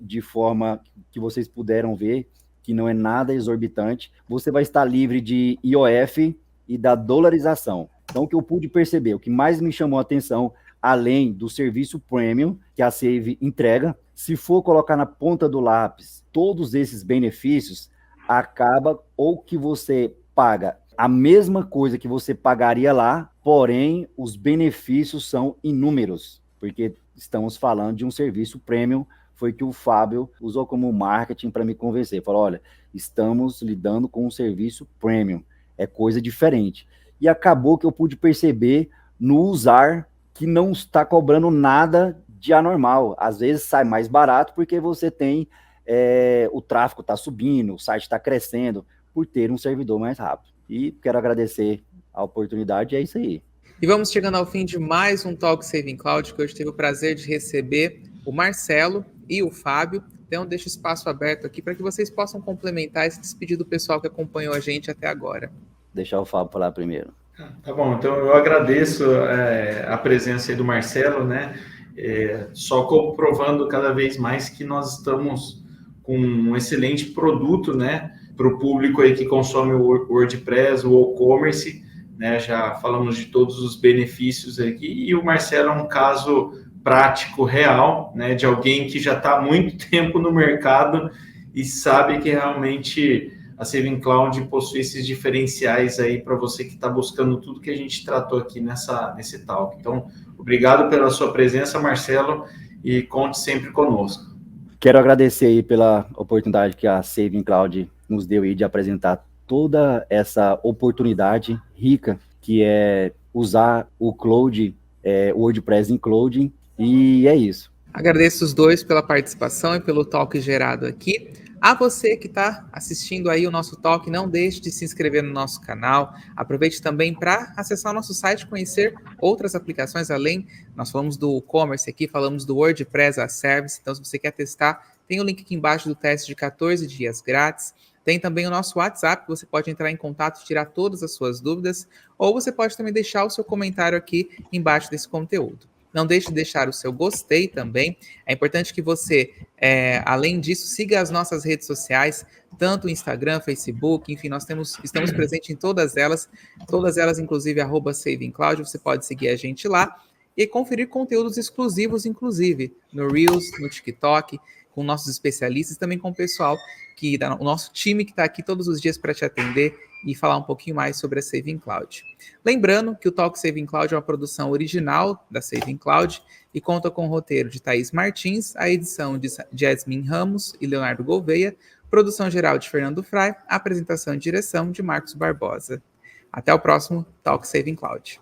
S2: de forma que vocês puderam ver, que não é nada exorbitante. Você vai estar livre de IOF e da dolarização. Então, o que eu pude perceber, o que mais me chamou a atenção, além do serviço premium que a Save entrega, se for colocar na ponta do lápis todos esses benefícios, acaba ou que você paga a mesma coisa que você pagaria lá, porém, os benefícios são inúmeros, porque estamos falando de um serviço premium. Foi que o Fábio usou como marketing para me convencer. Falou, olha, estamos lidando com um serviço premium, é coisa diferente. E acabou que eu pude perceber no usar que não está cobrando nada de anormal. Às vezes sai mais barato porque você tem, o tráfego está subindo, o site está crescendo, por ter um servidor mais rápido. E quero agradecer a oportunidade, é isso aí.
S1: E vamos chegando ao fim de mais um Talk Saving Cloud, que hoje tive o prazer de receber o Marcelo e o Fábio. Então, deixo espaço aberto aqui para que vocês possam complementar esse despedido do pessoal que acompanhou a gente até agora.
S2: Deixar o Fábio falar primeiro.
S3: Tá bom, então eu agradeço a presença aí do Marcelo, né? Só comprovando cada vez mais que nós estamos com um excelente produto, né? Para o público aí que consome o WordPress, o WooCommerce, né? Já falamos de todos os benefícios aqui, e o Marcelo é um caso prático, real, né, de alguém que já está há muito tempo no mercado e sabe que realmente a Saving Cloud possui esses diferenciais aí para você que está buscando tudo que a gente tratou aqui nesse talk. Então, obrigado pela sua presença, Marcelo, e conte sempre conosco.
S2: Quero agradecer aí pela oportunidade que a Saving Cloud nos deu aí de apresentar toda essa oportunidade rica que é usar o Cloud, o WordPress em Cloud. E é isso.
S1: Agradeço os dois pela participação e pelo talk gerado aqui. A você que está assistindo aí o nosso talk, não deixe de se inscrever no nosso canal. Aproveite também para acessar o nosso site, conhecer outras aplicações além. Nós falamos do e-commerce aqui, falamos do WordPress as Service. Então, se você quer testar, tem o link aqui embaixo do teste de 14 dias grátis. Tem também o nosso WhatsApp, você pode entrar em contato e tirar todas as suas dúvidas. Ou você pode também deixar o seu comentário aqui embaixo desse conteúdo. Não deixe de deixar o seu gostei também. É importante que você, além disso, siga as nossas redes sociais, tanto o Instagram, Facebook, enfim, nós estamos presentes em todas elas, inclusive @savingcloud, você pode seguir a gente lá e conferir conteúdos exclusivos, inclusive no Reels, no TikTok, com nossos especialistas, também com o pessoal o nosso time que está aqui todos os dias para te atender e falar um pouquinho mais sobre a Saving Cloud. Lembrando que o Talk Saving Cloud é uma produção original da Saving Cloud e conta com o roteiro de Thaís Martins, a edição de Jasmine Ramos e Leonardo Gouveia, produção geral de Fernando Frei, apresentação e direção de Marcos Barbosa. Até o próximo Talk Saving Cloud.